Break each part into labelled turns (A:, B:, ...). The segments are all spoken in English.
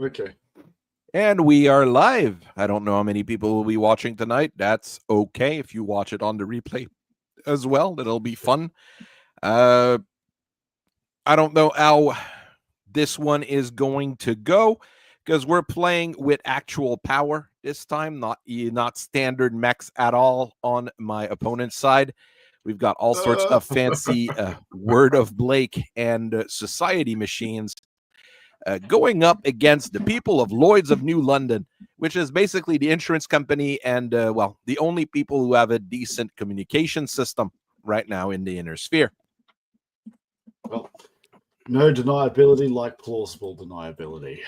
A: Okay.
B: And we are live. I don't know how many people will be watching tonight. That's okay if you watch it on the replay as well. It'll be fun. I don't know how this one is going to go because we're playing with actual power this time, not standard mechs at all on my opponent's side. We've got all sorts of fancy Word of Blake and society machines going up against the people of Lloyd's of New London, which is basically the insurance company and, well, the only people who have a decent communication system right now in the inner sphere.
A: Well, no deniability like plausible deniability.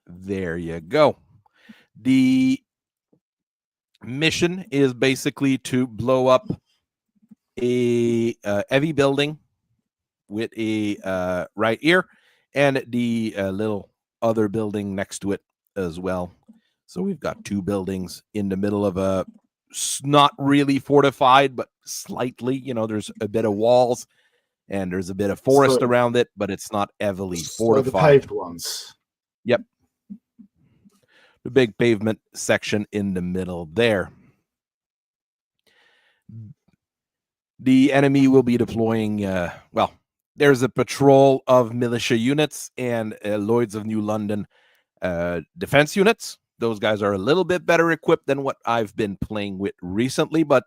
B: There you go. The mission is basically to blow up a heavy building with a right here and the little other building next to it as well. So we've got two buildings in the middle of a not really fortified, but slightly, there's a bit of walls and there's a bit of forest around it, but it's not heavily fortified.
A: The paved ones.
B: Yep. The big pavement section in the middle there. The enemy will be deploying, well, there's a patrol of militia units and Lloyd's of New London defense units. Those guys are a little bit better equipped than what I've been playing with recently, but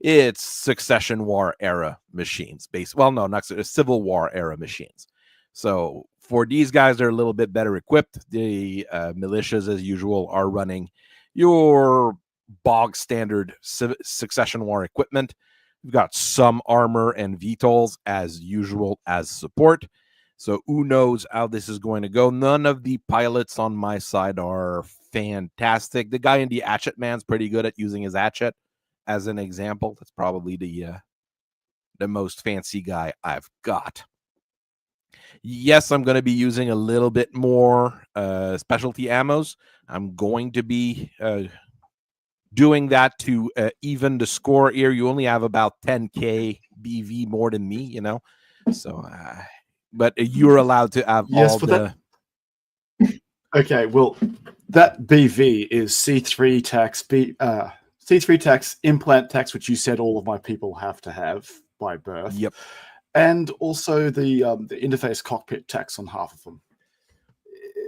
B: it's Succession War era machines. Well, no, not Civil War era machines. So for these guys, they're a little bit better equipped. The militias, as usual, are running your bog standard Succession War equipment. We've got some armor and VTOLs as usual as support. So who knows how this is going to go. None of the pilots on my side are fantastic. The guy in the hatchet man's pretty good at using his hatchet as an example. That's probably the most fancy guy I've got. Yes, I'm going to be using a little bit more specialty ammos. I'm going to be doing that to even the score here. You only have about 10k BV more than me, So, but you're allowed to have all the.
A: Okay, well, that BV is C3 tax, C3 tax implant tax, which you said all of my people have to have by birth.
B: Yep.
A: And also the interface cockpit tax on half of them.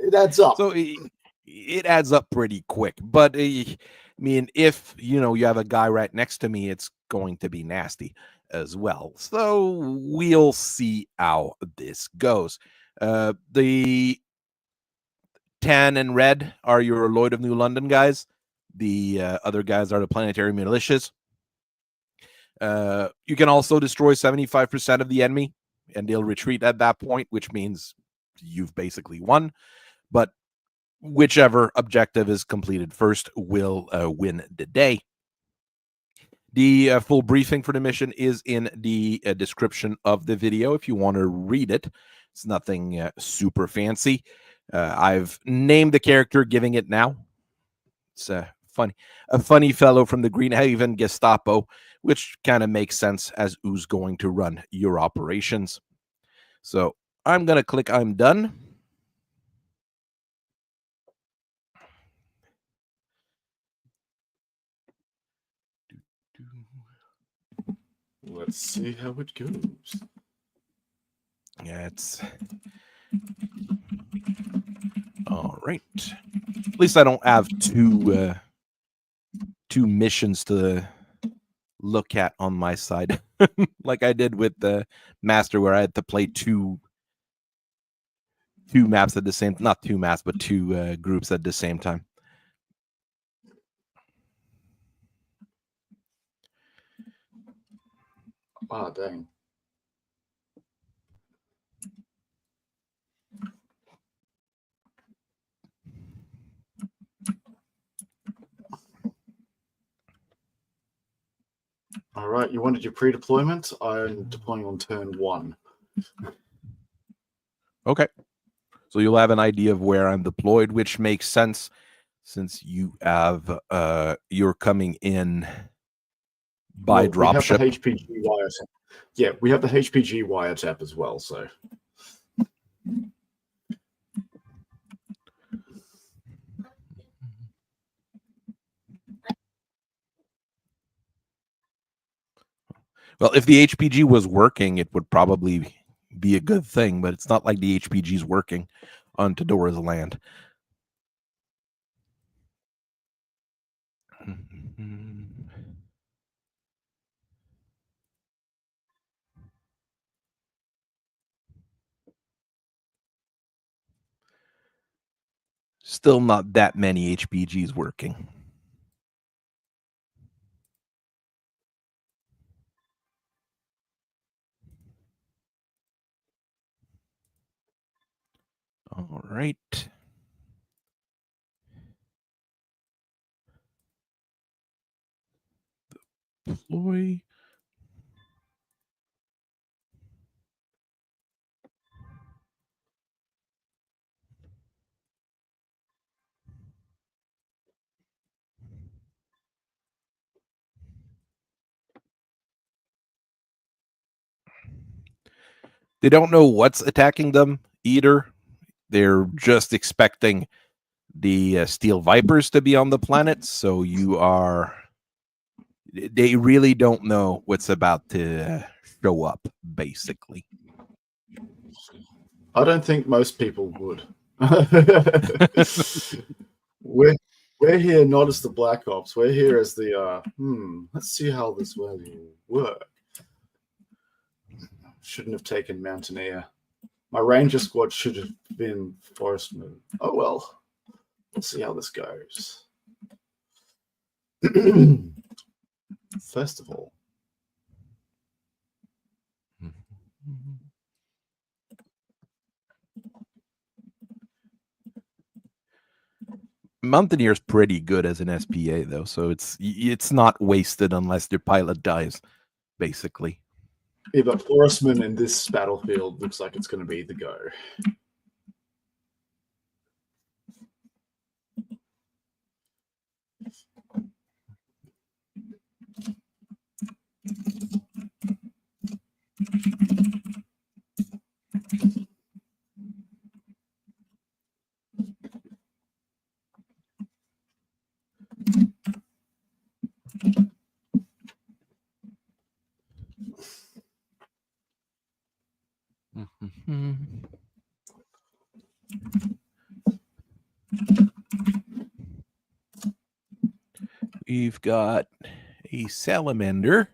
A: It adds up.
B: So it adds up pretty quick, but I mean, if you have a guy right next to me, it's going to be nasty as well. So we'll see how this goes. The tan and red are your Lloyd of New London guys. The other guys are the planetary militias. You can also destroy 75% of the enemy, and they'll retreat at that point, which means you've basically won. But whichever objective is completed first will win the day. The full briefing for the mission is in the description of the video if you want to read it. It's nothing super fancy. I've named the character, giving it now. It's a funny fellow from the Greenhaven Gestapo, which kind of makes sense as who's going to run your operations. So I'm going to click I'm done.
A: Let's see how it goes.
B: Yeah, it's all right. At least I don't have two missions to look at on my side, like I did with the Master, where I had to play two maps at the same, not two maps, but two groups at the same time.
A: Ah, dang. All right, you wanted your pre-deployment. I'm deploying on turn 1.
B: Okay. So you'll have an idea of where I'm deployed, which makes sense since you have you're coming in by dropship.
A: We have the HPG wiretap. Yeah, we have the HPG wiretap as well, so
B: Well, if the HPG was working, it would probably be a good thing, but it's not like the HPG is working on Todora's land. Still not that many HPGs working. All right. Deploy. They don't know what's attacking them either. They're just expecting the Steel Vipers to be on the planet. So they really don't know what's about to show up, basically.
A: I don't think most people would. we're here not as the Black Ops. We're here as the let's see how this will work. Shouldn't have taken Mountaineer. My Ranger squad should have been Forestman. Oh well. Let's see how this goes. First of all,
B: Mountaineer's pretty good as an SPA though, so it's not wasted unless their pilot dies, basically.
A: yeah, but Forestman in this battlefield looks like it's going to be the go.
B: We've got a salamander.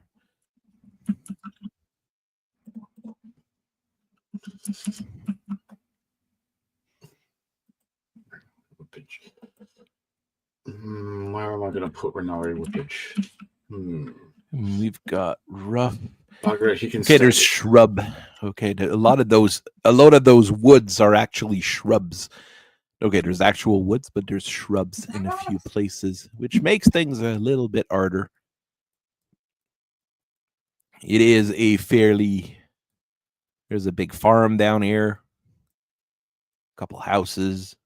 A: Where am I going to put Renari Whippage?
B: We've got rough.
A: Margaret, he can.
B: Okay, there's shrub. Okay, a lot of those woods are actually shrubs. Okay, there's actual woods, but there's shrubs in a few places, which makes things a little bit harder. It is a fairly. There's a big farm down here. A couple houses.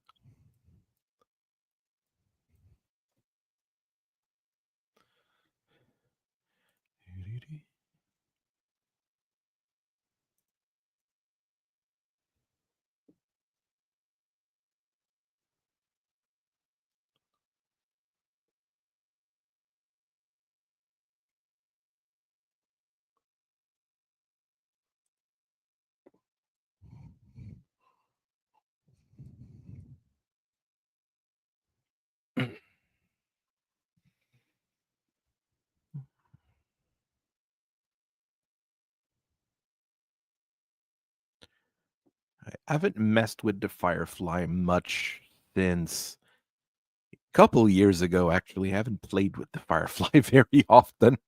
B: I haven't messed with the Firefly much since a couple years ago, actually. I haven't played with the Firefly very often.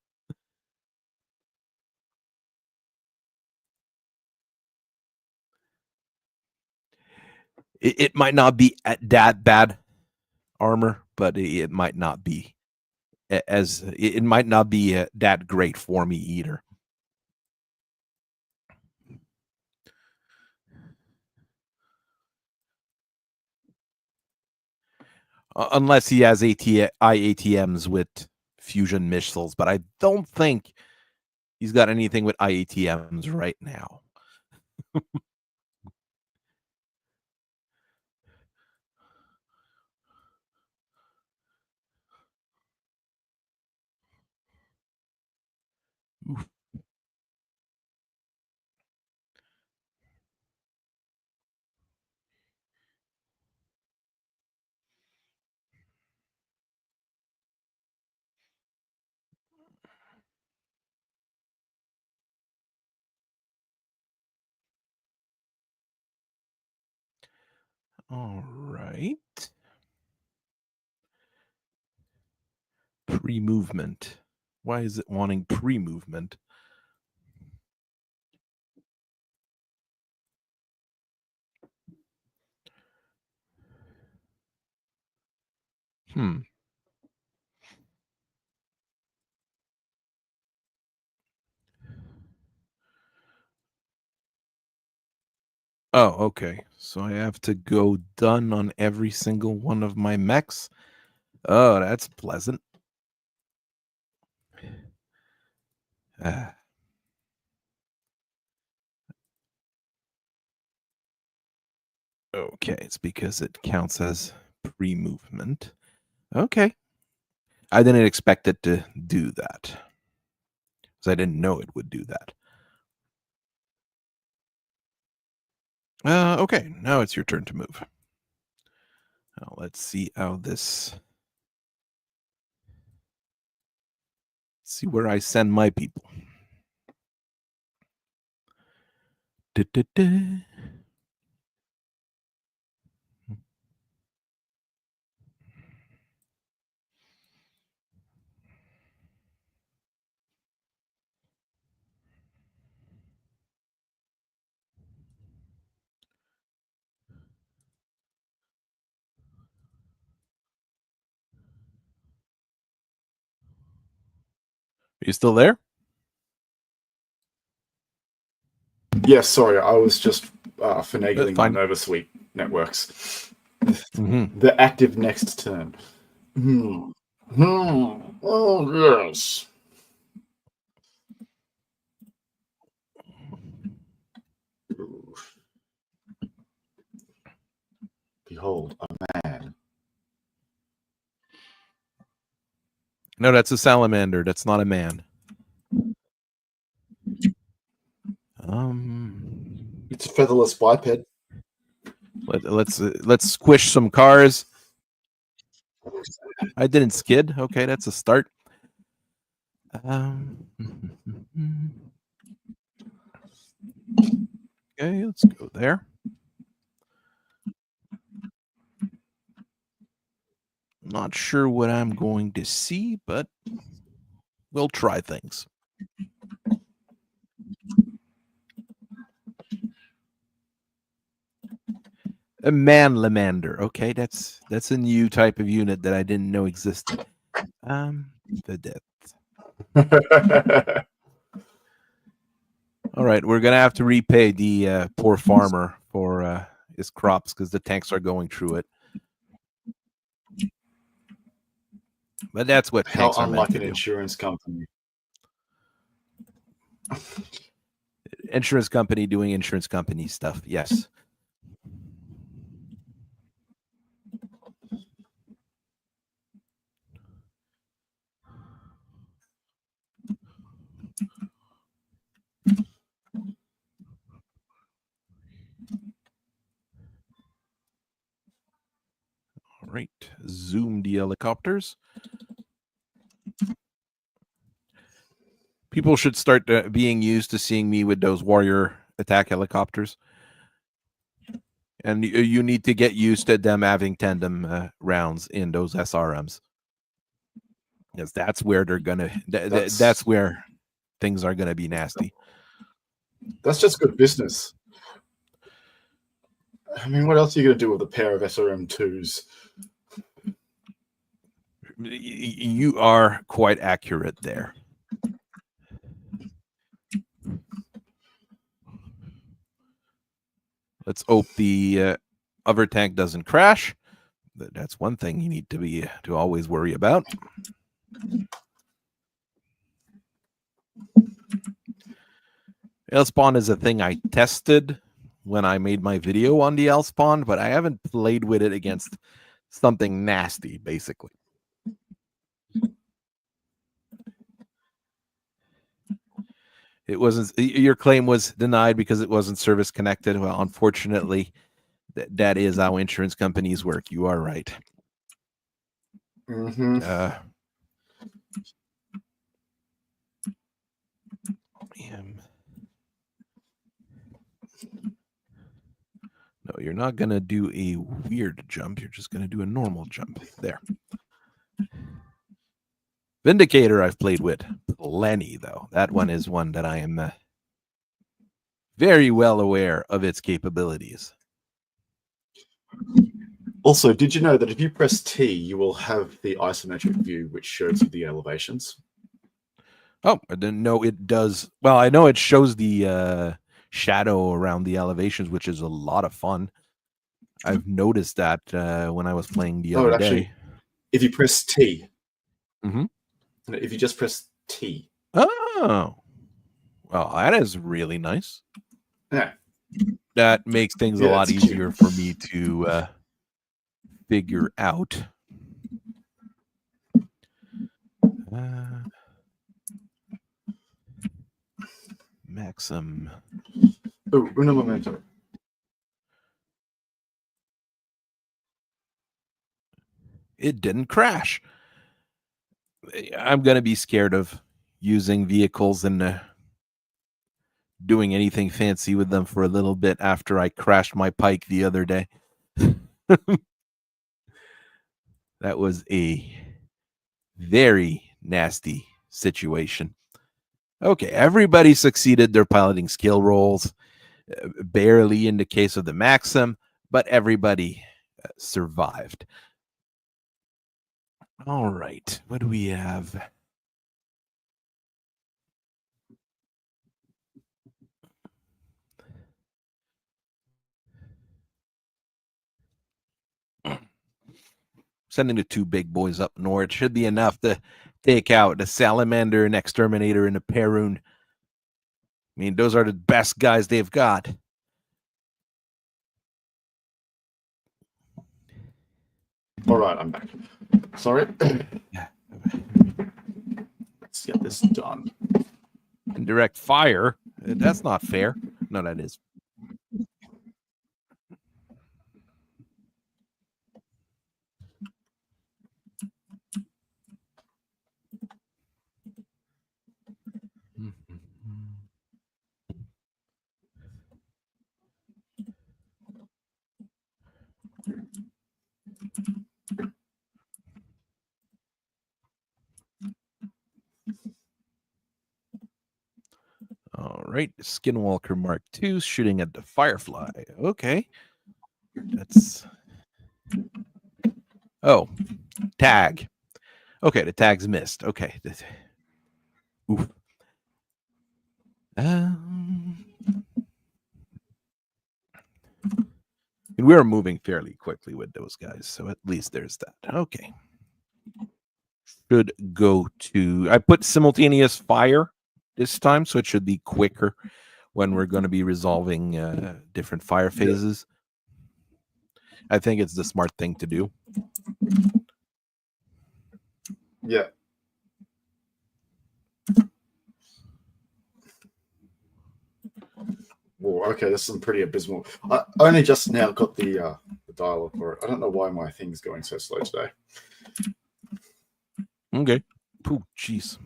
B: It might not be that bad armor, but it might not be it might not be that great for me either. Unless he has IATMs with fusion missiles, but I don't think he's got anything with IATMs right now. Oof. All right. Pre-movement. Why is it wanting pre-movement? Oh, okay. So I have to go done on every single one of my mechs. Oh, that's pleasant. Okay, it's because it counts as pre-movement. Okay. I didn't expect it to do that. Because I didn't know it would do that. Okay, now it's your turn to move. Now let's see how this... see where I send my people. Da-da-da. Are you still there?
A: Yes, sorry, I was just finagling my
B: Fine.
A: Nova Suite networks.
B: Mm-hmm.
A: They're active next turn. Oh, yes. Behold, a man.
B: No, that's a salamander. That's not a man.
A: It's a featherless biped.
B: Let's squish some cars. I didn't skid. Okay, that's a start. Okay, let's go there. Not sure what I'm going to see, but we'll try things. A manlamander. Okay, that's a new type of unit that I didn't know existed. The death. All right, we're gonna have to repay the poor farmer for his crops because the tanks are going through it. But that's what
A: How
B: tanks are meant
A: unlike
B: to
A: an
B: do.
A: insurance company.
B: Insurance company doing insurance company stuff. Yes. All right. Zoom the helicopters. People should start being used to seeing me with those warrior attack helicopters. And you need to get used to them having tandem rounds in those SRMs. Because that's where they're gonna. That's where things are gonna be nasty.
A: That's just good business. I mean, what else are you going to do with a pair of SRM2s?
B: You are quite accurate there. Let's hope the other tank doesn't crash. That's one thing you need to always worry about. L-spawn is a thing I tested when I made my video on the L-spawn, but I haven't played with it against something nasty, basically. It wasn't. Your claim was denied because it wasn't service connected. Well, unfortunately, that is how insurance companies work. You are right.
A: Mm-hmm.
B: No, you're not going to do a weird jump. You're just going to do a normal jump. There. Vindicator I've played with plenty, though. That one is one that I am very well aware of its capabilities.
A: Also, did you know that if you press T, you will have the isometric view, which shows you the elevations?
B: Oh, I didn't know it does. Well, I know it shows the shadow around the elevations, which is a lot of fun. I've noticed that when I was playing the other day.
A: If you press T,
B: mm-hmm.
A: If you just press T.
B: Oh, well, that is really nice.
A: Yeah.
B: That makes things a lot easier for me to figure out. Maxim.
A: Oh, uno momento.
B: It didn't crash. I'm going to be scared of using vehicles and doing anything fancy with them for a little bit after I crashed my pike the other day. That was a very nasty situation. Okay, everybody succeeded their piloting skill rolls, barely in the case of the Maxim, but everybody survived. All right, what do we have? Sending the two big boys up north should be enough to take out the Salamander and Exterminator and the Perun. I mean, those are the best guys they've got.
A: All right, I'm back. Sorry.
B: Yeah.
A: Let's get this done.
B: Indirect fire? That's not fair. No, that is. All right, Skinwalker Mark II shooting at the Firefly. Okay, that's tag. Okay, the tag's missed. Okay, oof. And we are moving fairly quickly with those guys, so at least there's that. Okay, should go to. I put simultaneous fire this time, so it should be quicker when we're going to be resolving different fire phases. I think it's the smart thing to do.
A: Yeah. Whoa, okay, this is pretty abysmal. I only just now got the dialogue for it. I don't know why my thing's going so slow today.
B: Okay. Oh, jeez.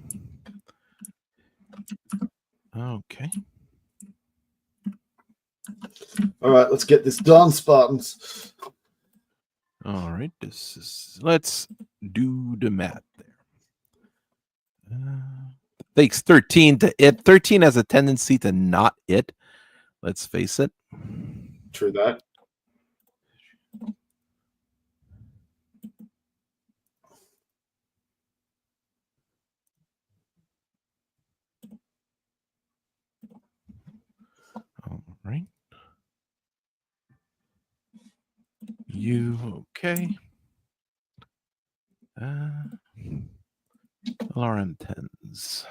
B: Okay.
A: All right, let's get this done, Spartans.
B: All right, let's do the math there. Takes 13 to it. 13 has a tendency to not it. Let's face it.
A: True that.
B: All right. You okay? LRM-10s.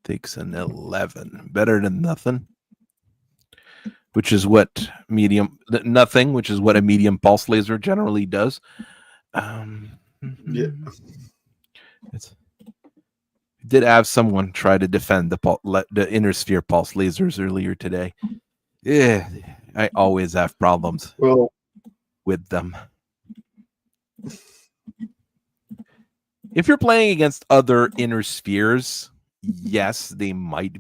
B: Takes an 11. Better than nothing. Which is what nothing, which is what a medium pulse laser generally does.
A: Yeah.
B: Did have someone try to defend the inner sphere pulse lasers earlier today. Yeah, I always have problems with them. If you're playing against other inner spheres, yes, they might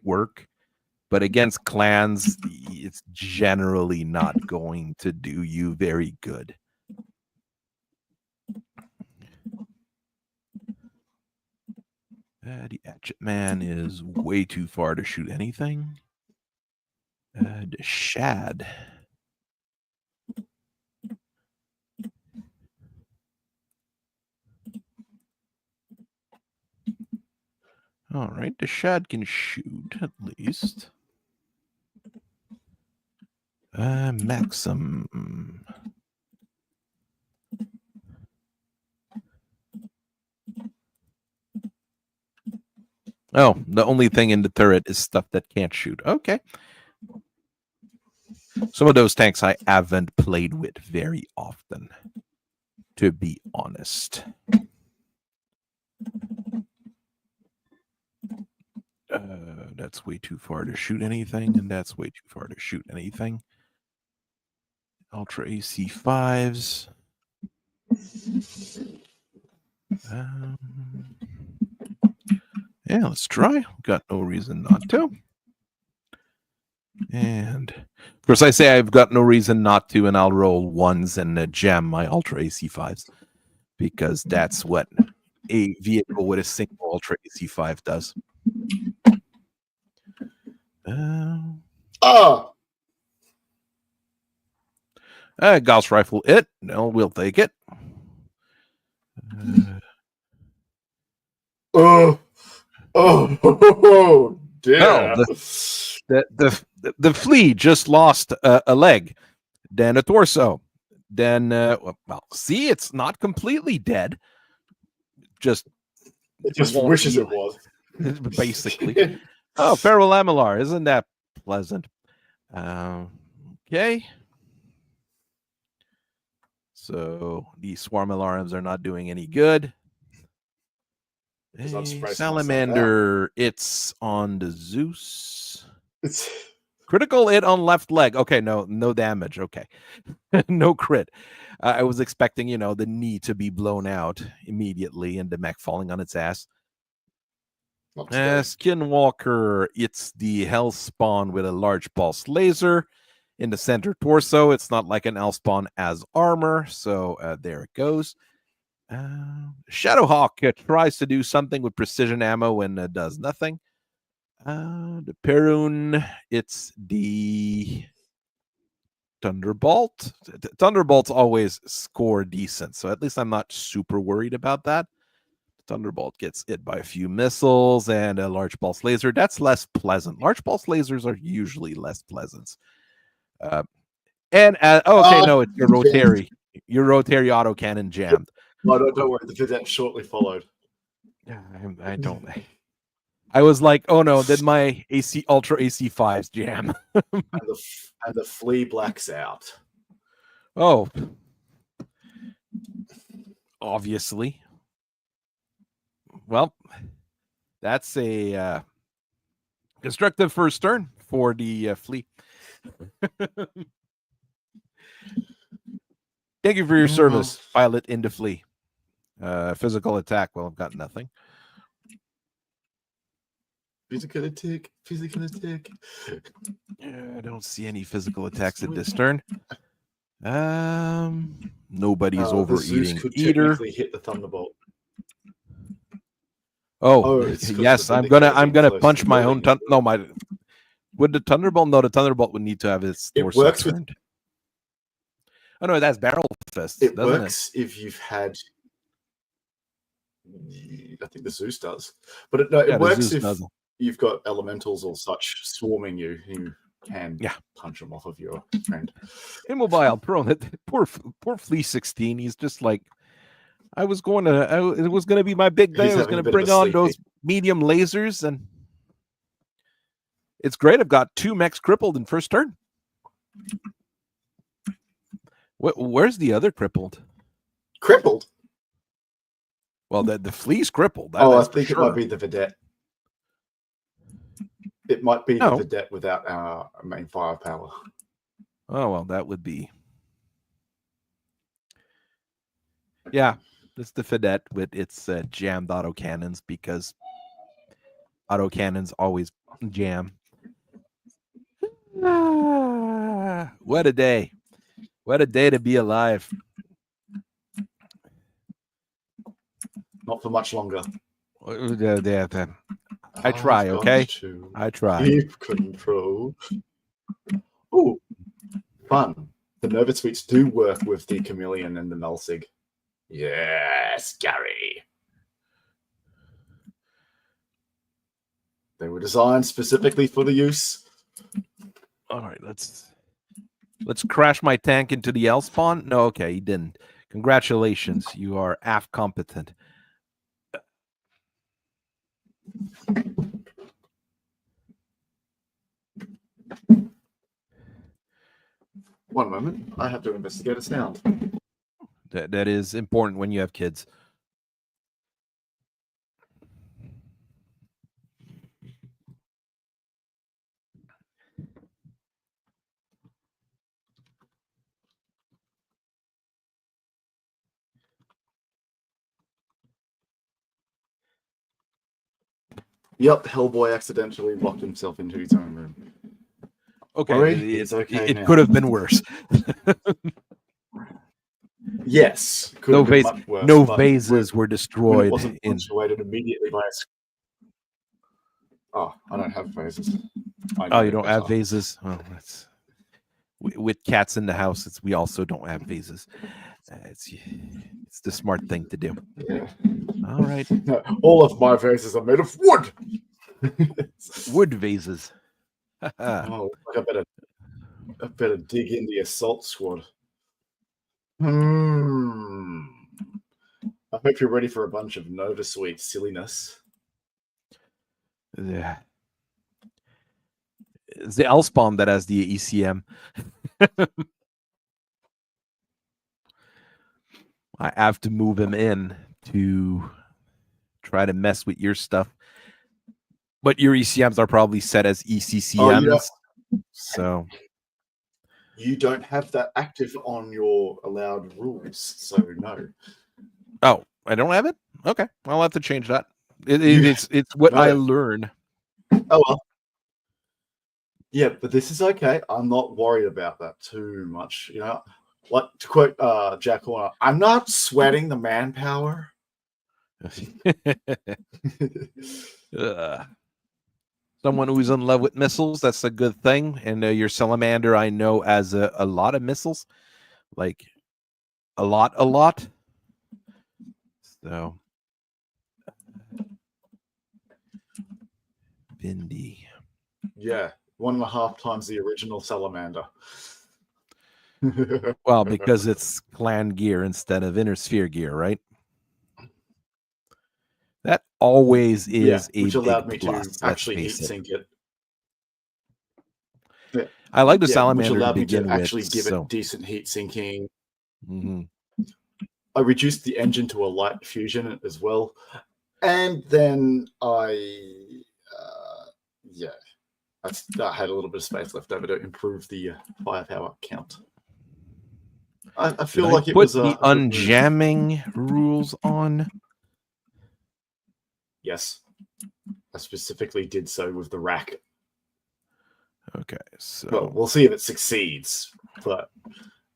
B: work. but against clans, it's generally not going to do you very good. The hatchet man is way too far to shoot anything. The shad. All right, the shad can shoot at least. Maxim. Oh, the only thing in the turret is stuff that can't shoot. Okay. Some of those tanks I haven't played with very often, to be honest. That's way too far to shoot anything, and that's way too far to shoot anything. Ultra AC5s. Yeah, let's try. Got no reason not to. And of course, I say I've got no reason not to, and I'll roll ones and jam my Ultra AC5s because that's what a vehicle with a single Ultra AC5 does. Gauss rifle it. No, we'll take it.
A: Oh, dear.
B: Oh, the flea just lost a leg, then a torso, then well, see, it's not completely dead.
A: It just wishes it was.
B: Basically. Oh, feral lamellar, isn't that pleasant? Okay. So these swarm alarms are not doing any good. Salamander, it's on the Zeus.
A: It's
B: critical it on left leg. Okay, no damage. Okay. No crit. I was expecting, the knee to be blown out immediately and the mech falling on its ass. Skinwalker, it's the hell spawn with a large pulse laser in the center torso. It's not like an L spawn as armor, so there it goes. Shadowhawk tries to do something with precision ammo and does nothing. The Perun, it's the Thunderbolt. Thunderbolts always score decent, so at least I'm not super worried about that. Thunderbolt gets hit by a few missiles and a large pulse laser. That's less pleasant. Large pulse lasers are usually less pleasant. No, it's your rotary. Your rotary autocannon jammed.
A: No, don't worry. The cadet shortly followed.
B: I don't. I was like, oh no, did my Ultra AC5s jam?
A: and the flea blacks out.
B: Oh, obviously. Well, that's a constructive first turn for the flea. Thank you for your service, pilot into flea. Physical attack. Well, I've got nothing.
A: Physical attack.
B: I don't see any physical attacks at this turn. Nobody's overeating either.
A: Hit the Thunderbolt.
B: Oh yes, I'm gonna punch my own. Would the Thunderbolt? No, the Thunderbolt would need to have its torso turned. Oh no, that's barrel fist.
A: It works if you've had. I think the Zeus does, but it works if you've got elementals or such swarming you. You can punch them off of your friend.
B: Immobile prone. Poor Flea 16. He's just like, it was going to be my big day. I was going to bring on those medium lasers, and it's great. I've got 2 mechs crippled in first turn. Where's the other crippled?
A: Crippled?
B: Well, the flea's crippled.
A: I think it might be the vedette. It might be the vedette without our main firepower.
B: Oh, well, that would be. Yeah, it's the vedette with its jammed autocannons because autocannons always jam. What a day. What a day to be alive.
A: Not for much longer.
B: I try,
A: I've got
B: okay?
A: to
B: I try.
A: keep control. Oh, fun. The Nova Suites do work with the Chameleon and the Nullsig. Yes, Gary. They were designed specifically for the use.
B: All right, let's crash my tank into the L spawn. No, okay, he didn't. Congratulations, you are AF competent.
A: One moment, I have to investigate a sound.
B: That is important when you have kids.
A: Yep, Hellboy accidentally locked himself into his own room.
B: Okay,
A: Worry,
B: it could have been worse.
A: Yes, could
B: No
A: have been
B: vase,
A: much worse.
B: no
A: but
B: vases were
A: when
B: destroyed.
A: it wasn't punctuated immediately by a... Oh, I don't have vases.
B: Oh, you don't have vases? Oh, that's with cats in the house. We also don't have vases. It's the smart thing to do.
A: Yeah.
B: All right.
A: No, all of my vases are made of wood.
B: Wood vases.
A: Oh, I better dig in the assault squad. I hope you're ready for a bunch of Nova Suite silliness.
B: Yeah. It's the L spawn that has the ECM. I have to move him in to try to mess with your stuff. But your ECMs are probably set as ECCMs. So
A: you don't have that active on your allowed rules, so no.
B: Oh, I don't have it? Okay. I'll have to change that. It's what I learn.
A: Oh well. Yeah, but this is okay. I'm not worried about that too much. You know, like to quote Jack Horner, I'm not sweating the manpower.
B: Someone who's in love with missiles, that's a good thing. And your salamander, I know, has a lot of missiles, like a lot. So, Bindi.
A: Yeah, 1.5 times the original salamander.
B: Well, because it's clan gear instead of inner sphere gear, right? That always is
A: which
B: a
A: allowed
B: big
A: me
B: plus,
A: to actually heat
B: it.
A: sink it.
B: I like the salamander
A: which allowed
B: to begin
A: me to actually
B: with,
A: give it decent heat sinking.
B: Mm-hmm.
A: I reduced the engine to a light fusion as well, and then I had a little bit of space left over to improve the firepower count. I feel like it
B: put
A: was
B: the unjamming rules on.
A: Yes, I specifically did so with the rack.
B: Okay, so
A: well, we'll see if it succeeds. But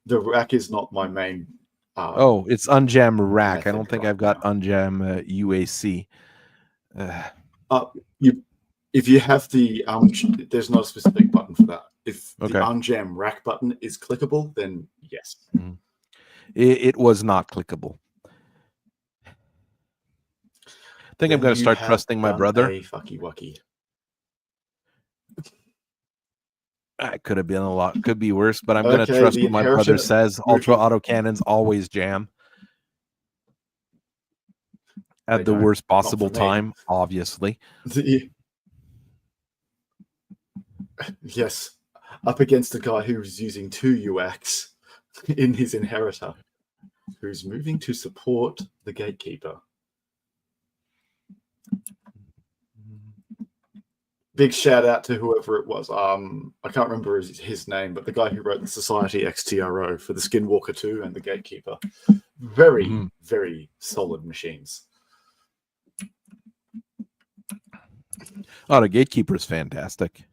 A: the rack is not my main.
B: It's unjam rack. I don't think I've got unjam UAC.
A: If you have the there's not a specific button for that. If the unjam rack button is clickable, then yes.
B: Mm-hmm. It was not clickable. I think I'm going to start trusting my brother.
A: Fucky wucky.
B: It could have been a lot. Could be worse, but I'm going to trust what my brother says. Ultra autocannons always jam at the worst possible time, obviously.
A: Yes, up against a guy who's using 2 UX in his inheritor, who's moving to support the gatekeeper. Big shout out to whoever it was. I can't remember his name, but the guy who wrote the Society XTRO for the Skinwalker 2 and the Gatekeeper. Very, very solid machines.
B: Oh, the Gatekeeper is fantastic.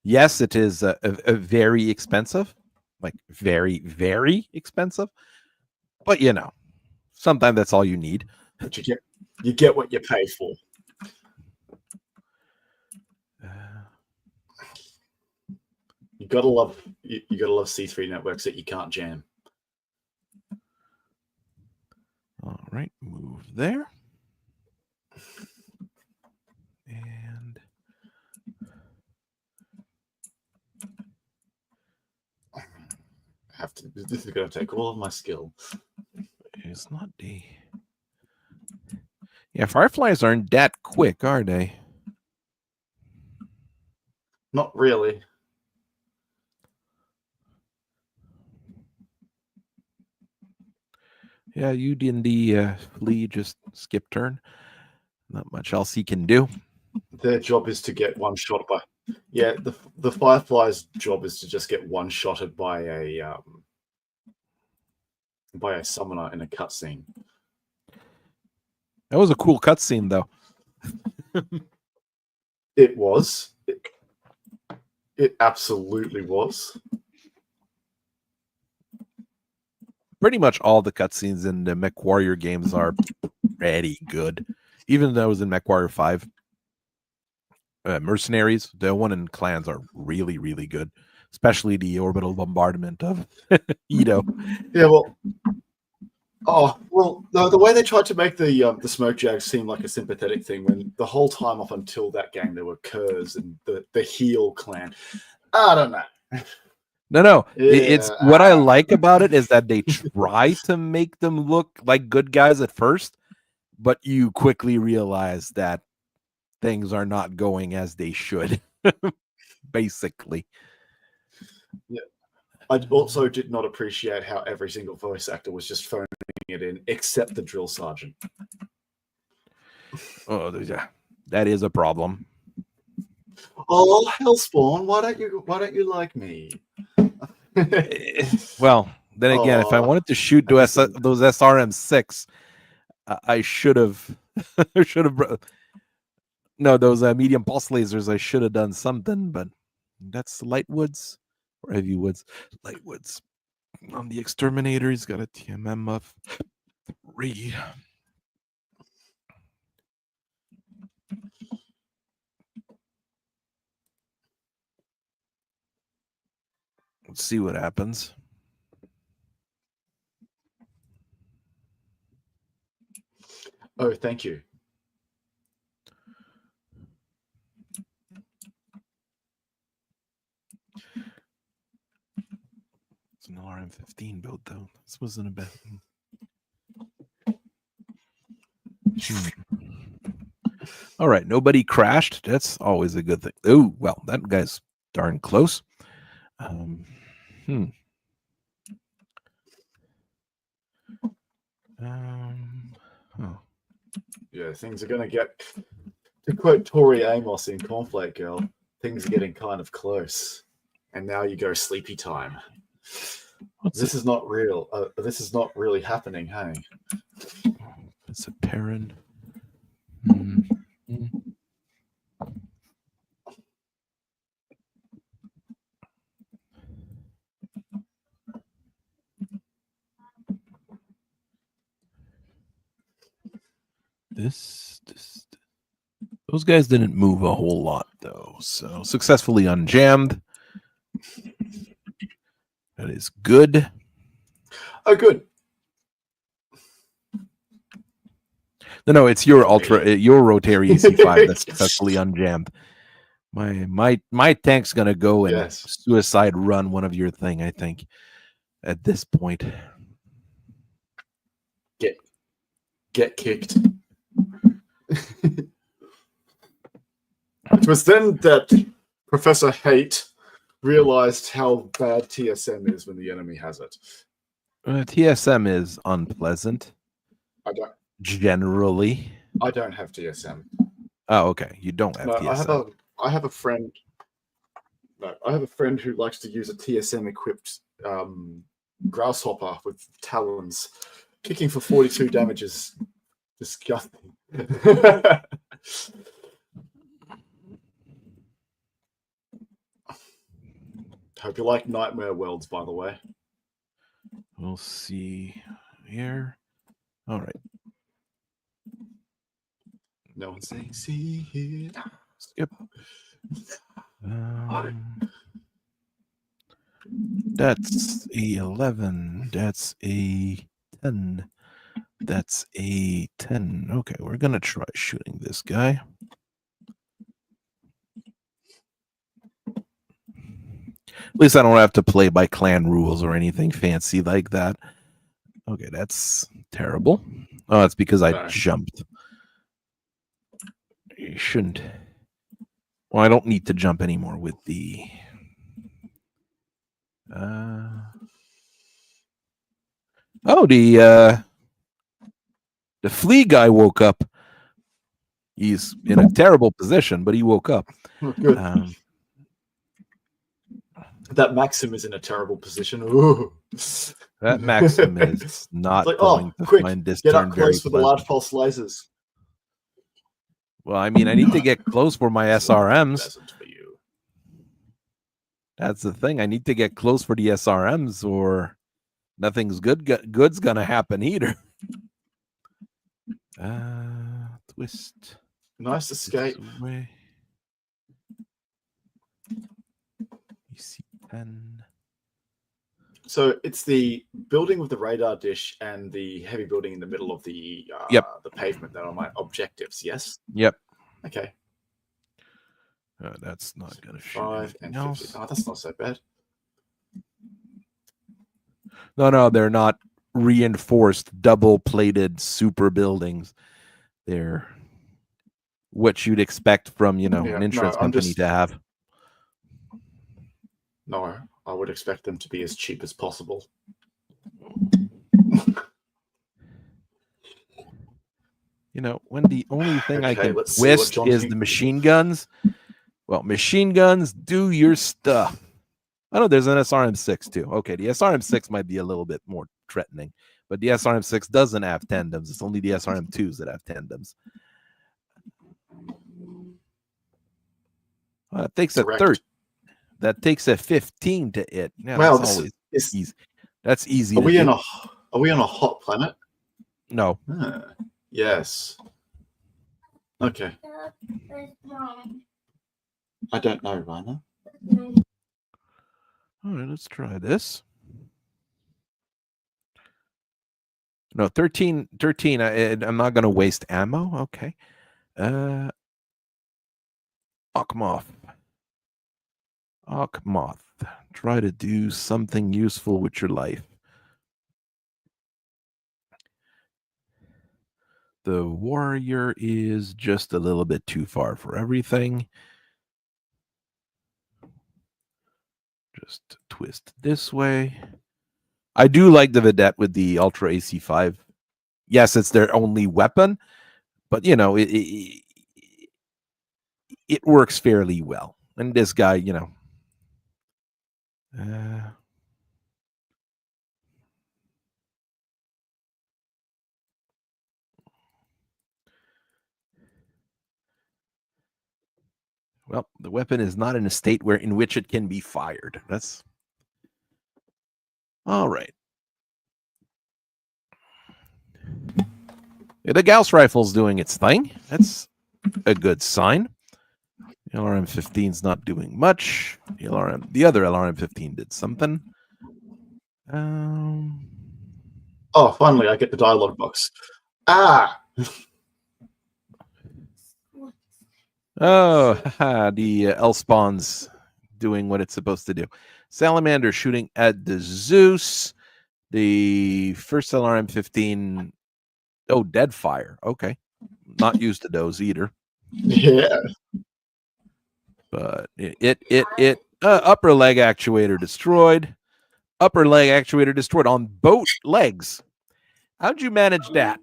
B: Yes, it is a very expensive, like very, very expensive. But sometimes that's all you need.
A: But you get what you pay for. You gotta love C3 networks that you can't jam.
B: All right, move there. And
A: this is gonna take all of my skill.
B: it's not the. Yeah, fireflies aren't that quick, are they?
A: Not really.
B: Yeah, you in the Lee just skip turn. Not much else he can do.
A: Their job is to get one shot by. Yeah, the firefly's job is to just get one shotted by a summoner in a cutscene.
B: That was a cool cutscene, though.
A: It was. It absolutely was.
B: Pretty much all the cutscenes in the mechwarrior games are pretty good. Even though it was in mechwarrior 5. Mercenaries, the one in clans are really, really good. Especially the orbital bombardment of Edo.
A: Yeah, well. Oh, well, the way they tried to make the smoke jags seem like a sympathetic thing when the whole time up until that game there were curs and the heel clan. I don't know.
B: No. Yeah, it's what I like about it is that they try to make them look like good guys at first, but you quickly realize that things are not going as they should, basically.
A: Yeah. I also did not appreciate how every single voice actor was just phoning it in, except the drill sergeant.
B: Oh, yeah, that is a problem.
A: Oh, Hellspawn! Why don't you like me?
B: Well, then again, if I wanted to shoot those SRM6, I should have. No, those medium pulse lasers. I should have done something, but that's light woods or heavy woods. Light woods. On the exterminator, he's got a TMM of 3. Let's see what happens.
A: Oh, thank you.
B: It's an RM15 build, though. This wasn't a bad. All right, nobody crashed. That's always a good thing. Oh, well, that guy's darn close. Oh.
A: Yeah, things are going to get, to quote Tori Amos in Cornflake Girl, things are getting kind of close. And now you go sleepy time. This is not real. This is not really happening, hey?
B: It's a Perrin. Those guys didn't move a whole lot, though. So successfully unjammed. That is good.
A: Oh, good.
B: No, it's your rotary AC5 that's successfully unjammed. My tank's gonna go and suicide run one of your thing, I think, at this point.
A: Get kicked. It was then that Professor Haight realized how bad TSM is when the enemy has it.
B: TSM is unpleasant. Generally.
A: I don't have TSM.
B: Oh, okay. You don't have TSM.
A: I have a friend. No, I have a friend who likes to use a TSM equipped grasshopper with talons. Kicking for 42 damage is disgusting. Hope you like Nightmare Worlds, by the way.
B: We'll see here. All right.
A: No one's saying see here.
B: Skip. That's a 11. That's a 10. That's a 10. Okay, we're going to try shooting this guy. At least I don't have to play by clan rules or anything fancy like that. Okay, that's terrible. Oh, it's because I jumped. You shouldn't. Well, I don't need to jump anymore with the... Oh, the flea guy woke up. He's in a terrible position, but he woke up.
A: Good. That Maxim is in a terrible position. Ooh.
B: That Maxim is not
A: like,
B: going to
A: quick,
B: find this
A: get
B: turn
A: up
B: very
A: close for the large pulse lasers.
B: Well, I mean, I need to get close for my SRMs.
A: For you.
B: That's the thing. I need to get close for the SRMs, or nothing's good's gonna happen either. Twist.
A: Nice escape.
B: EC10.
A: So it's the building with the radar dish and the heavy building in the middle of the the pavement that are my objectives. Yes.
B: Yep.
A: Okay.
B: That's not going to shoot
A: 5 and 50.
B: else.
A: Oh, that's not so bad.
B: No, they're not reinforced, double-plated super buildings. They're what you'd expect from, an insurance company to have.
A: No, I would expect them to be as cheap as possible.
B: When the only thing I can twist is the machine guns. Well, machine guns, do your stuff. I know there's an SRM-6 too. Okay, the SRM-6 might be a little bit more threatening, but the SRM-6 doesn't have tandems. It's only the SRM-2s that have tandems. That takes a 30. That takes a 15 to it. Yeah,
A: well,
B: that's always easy. That's easy.
A: Are we on a hot planet?
B: No.
A: Yes. Okay. I don't know, Rainer.
B: All right, let's try this. No, 13. I'm not going to waste ammo. Okay. Akmoth. Try to do something useful with your life. The warrior is just a little bit too far for everything. Just twist this way. I do like the Vedette with the Ultra AC5. Yes, it's their only weapon, but it works fairly well. And this guy, well, the weapon is not in a state in which it can be fired. That's all right. The Gauss rifle's doing its thing. That's a good sign. The LRM-15's not doing much. The other LRM-15 did something.
A: Oh, finally, I get the dialogue box.
B: Oh, the L-Spawn's doing what it's supposed to do. Salamander shooting at the Zeus. The first LRM-15... Oh, dead fire. Okay. Not used to those either.
A: Yeah.
B: But upper leg actuator destroyed. Upper leg actuator destroyed on both legs. How'd you manage that?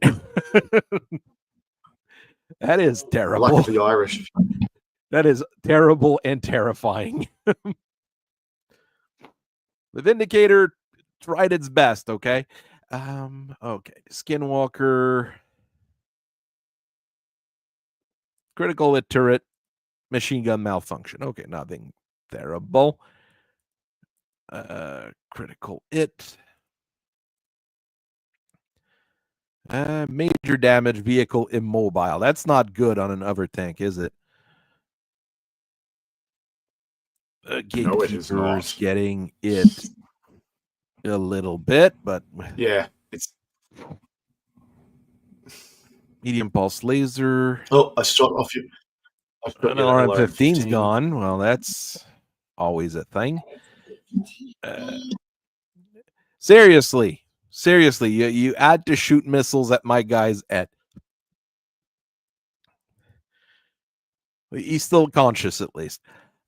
B: That is terrible.
A: Luck of the Irish.
B: That is terrible and terrifying. The Vindicator tried its best, okay? Okay. Skinwalker. Critical hit turret. Machine gun malfunction. Okay, nothing terrible. Critical it. Major damage, vehicle immobile. That's not good on an other tank, is it?
A: No, it is
B: Gatekeeper's
A: not.
B: getting it a little bit, but
A: Yeah, it's.
B: medium pulse laser.
A: Oh, I shot off you. I shot
B: An
A: you
B: LRM-15's
A: LRM-15.
B: gone. Well, that's always a thing. Seriously, you add to shoot missiles at my guys at. He's still conscious at least.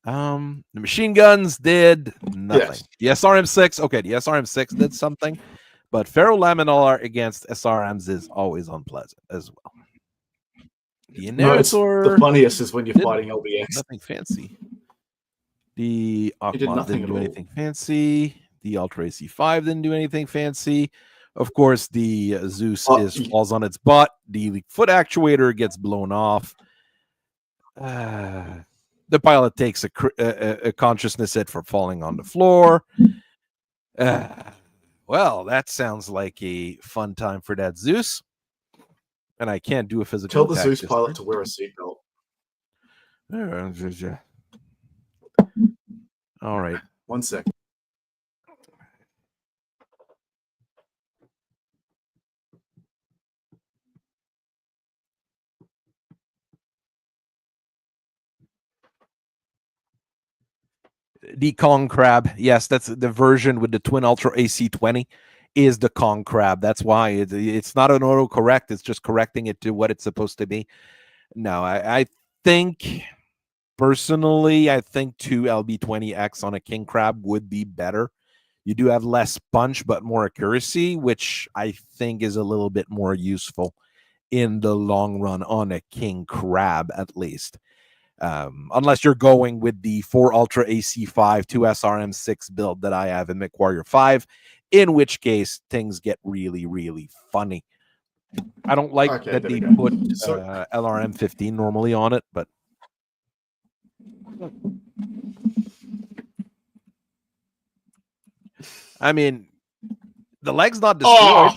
B: The machine guns did nothing.
A: Yes.
B: The SRM-6, okay, the SRM-6 did something, but ferrolaminar against SRMs is always unpleasant as well. The
A: No, it's the
B: Narrator
A: funniest is when you're
B: did
A: fighting LBX.
B: nothing fancy. The
A: It did
B: Akhmat
A: nothing
B: didn't
A: at
B: do
A: all.
B: anything fancy. The Ultra AC5 didn't do anything fancy. Of course, the Zeus falls on its butt. The foot actuator gets blown off. The pilot takes a consciousness hit for falling on the floor. Well, that sounds like a fun time for that Zeus. And I can't do a physical
A: Tell the
B: attack
A: Zeus pilot to wear a seatbelt.
B: All right.
A: 1 second.
B: The Kong Crab. Yes, that's the version with the Twin Ultra AC20 is the Kong Crab. That's why it's not an autocorrect. It's just correcting it to what it's supposed to be. No, I think personally, I think 2 LB20X on a King Crab would be better. You do have less punch, but more accuracy, which I think is a little bit more useful in the long run on a King Crab, at least. Unless you're going with the 4 Ultra AC5, 2 SRM6 build that I have in mechwarrior 5, in which case things get really, really funny. I don't like that they put LRM-15 normally on it, but I mean, the leg's not destroyed.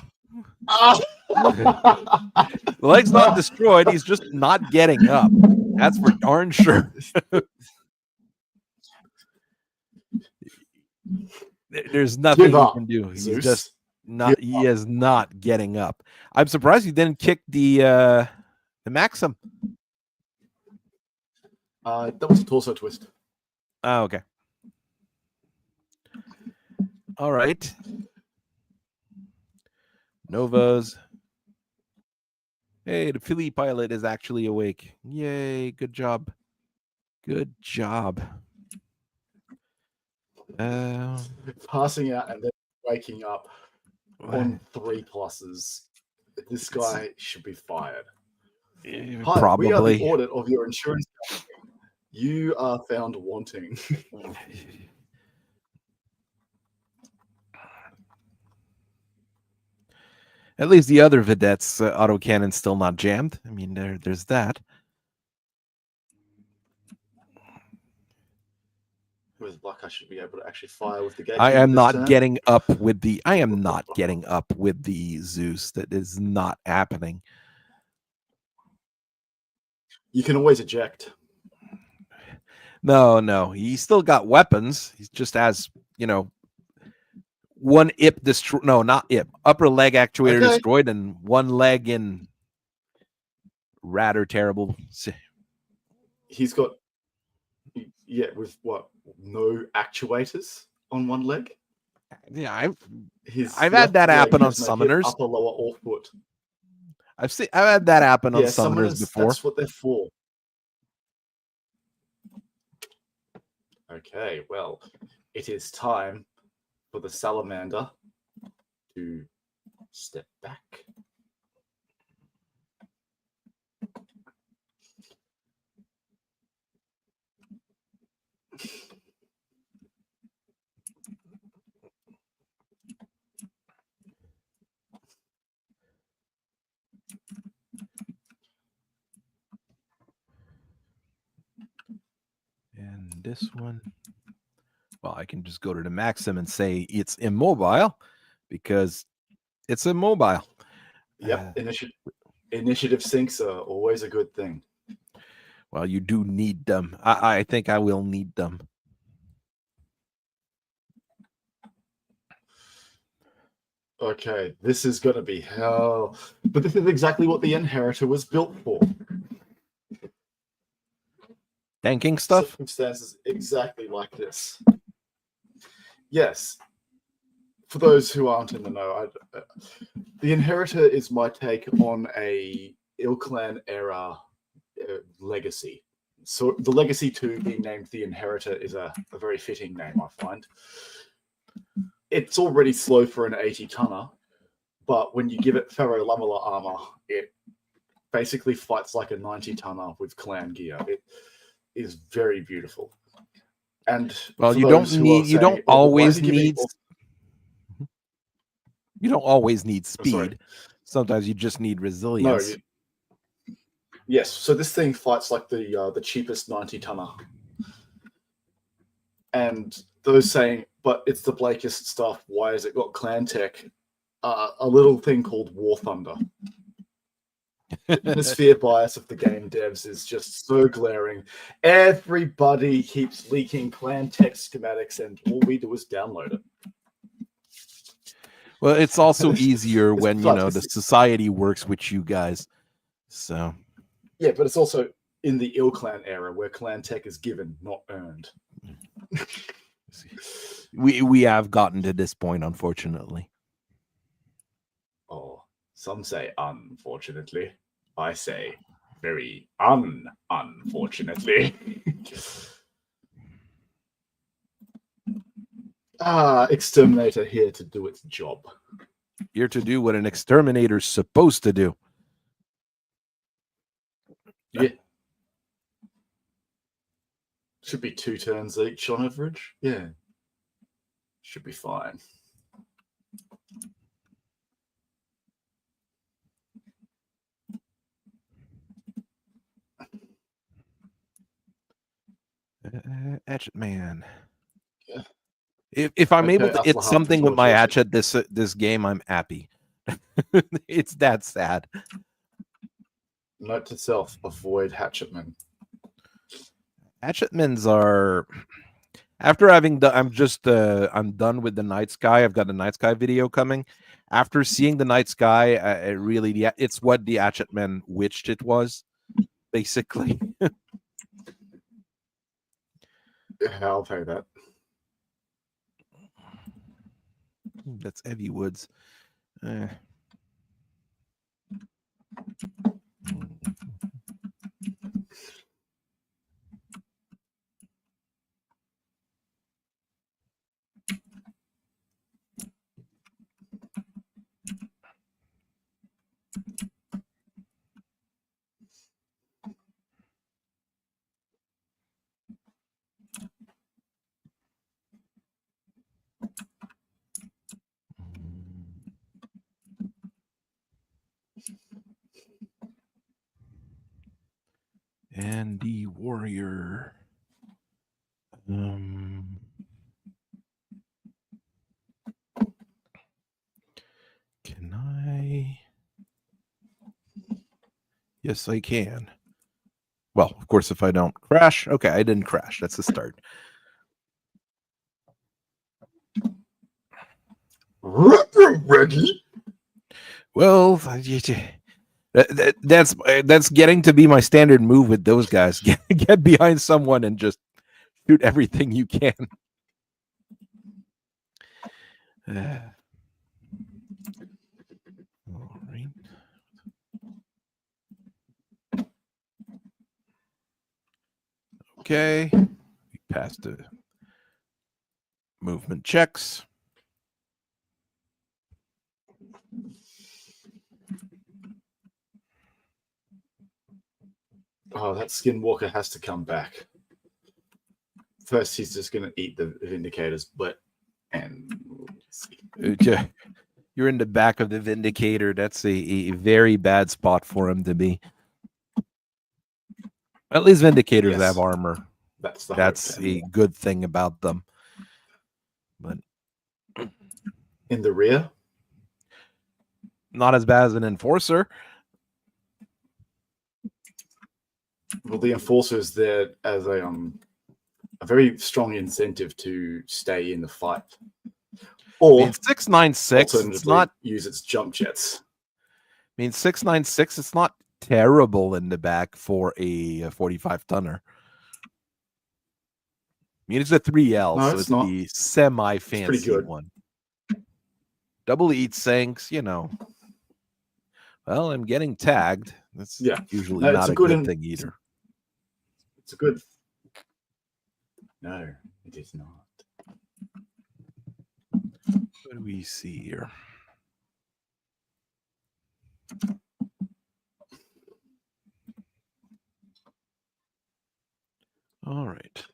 B: The leg's not destroyed. He's just not getting up. That's for darn sure. There's nothing he can do. He's
A: Zeus.
B: just not. He is not getting up. I'm surprised he didn't kick the Maxim.
A: That was a torso twist.
B: Oh, okay. All right. Novas. Hey, the Philly pilot is actually awake. Yay, good job. Good job.
A: Passing out and then waking up on 3 pluses. This guy should be fired. Hi,
B: probably.
A: We are the audit of your insurance company. You are found wanting.
B: At least the other vedettes autocannon's still not jammed. I mean, there's that.
A: With luck, I should be able to actually fire with the gate.
B: I am not getting up with the. I am not getting up with the Zeus. That is not happening.
A: You can always eject.
B: No. He still got weapons. He just has, one IP destroyed. No, not IP. Upper leg actuator destroyed and one leg in rather terrible.
A: He's got, with what? No actuators on one leg?
B: Yeah, I've had that happen on summoners.
A: Upper, lower, or foot.
B: I've had that happen on summoners before.
A: That's what they're for. Okay, well, it is time for the salamander to step back.
B: And this one Well, I can just go to the Maxim and say it's immobile because it's immobile.
A: Yep, initiative sinks are always a good thing.
B: Well, you do need them. I think I will need them.
A: Okay, this is going to be hell. But this is exactly what the Inheritor was built for.
B: Tanking stuff?
A: Circumstances exactly like this. Yes. For those who aren't in the know, the Inheritor is my take on a Ilklan era legacy. So the Legacy 2 being named the Inheritor is a very fitting name, I find. It's already slow for an 80-tonner, but when you give it Ferro Lamella armor, it basically fights like a 90-tonner with clan gear. It is very beautiful. And
B: well, you don't always need speed. Sometimes you just need resilience.
A: Yes, so this thing fights like the cheapest 90-tonner. And those saying, but it's the blakest stuff, why has it got clan tech? A little thing called War Thunder. The sphere bias of the game devs is just so glaring. Everybody keeps leaking clan tech schematics, and all we do is download it.
B: Well, it's also easier when the society works with you guys. So
A: yeah, but it's also in the Ilklan era where clan tech is given, not earned.
B: we have gotten to this point, unfortunately.
A: Oh, some say unfortunately. I say very unfortunately. Exterminator here to do its job.
B: Here to do what an exterminator's supposed to do.
A: Yeah. Should be 2 turns each on average. Yeah. Should be fine.
B: Hatchet man. Yeah. If I'm able to hit something with my hatchet this game, I'm happy. It's that sad.
A: Note to self: avoid hatchetmen.
B: Hatchetmens are. After having done, I'm done with the night sky. I've got the night sky video coming. After seeing the night sky, it's what the hatchetmen wished it was, basically.
A: I'll pay that.
B: That's heavy woods. And the warrior. Can I? Yes, I can. Well, of course, if I don't crash. Okay, I didn't crash. That's the start.
A: Ready?
B: Well, that's getting to be my standard move with those guys. Get behind someone and just shoot everything you can. All right. Okay. We passed the movement checks.
A: Oh, that skinwalker has to come back. First, he's just going to eat the Vindicators,
B: You're in the back of the Vindicator. That's a very bad spot for him to be. At least Vindicators have armor.
A: That's a good thing about them.
B: but
A: In the rear?
B: not as bad as an enforcer.
A: Well, the enforcer is there as a very strong incentive to stay in the fight. Or
B: 696, it's not
A: use its jump jets.
B: 696, it's not terrible in the back for a 45 tonner. It's a 3L,
A: No,
B: so
A: it's
B: it's
A: not.
B: the semi-fancy one. Double heat sinks, Well, I'm getting tagged. That's usually not a good thing either.
A: It's a good. No, it is not.
B: What do we see here? All right.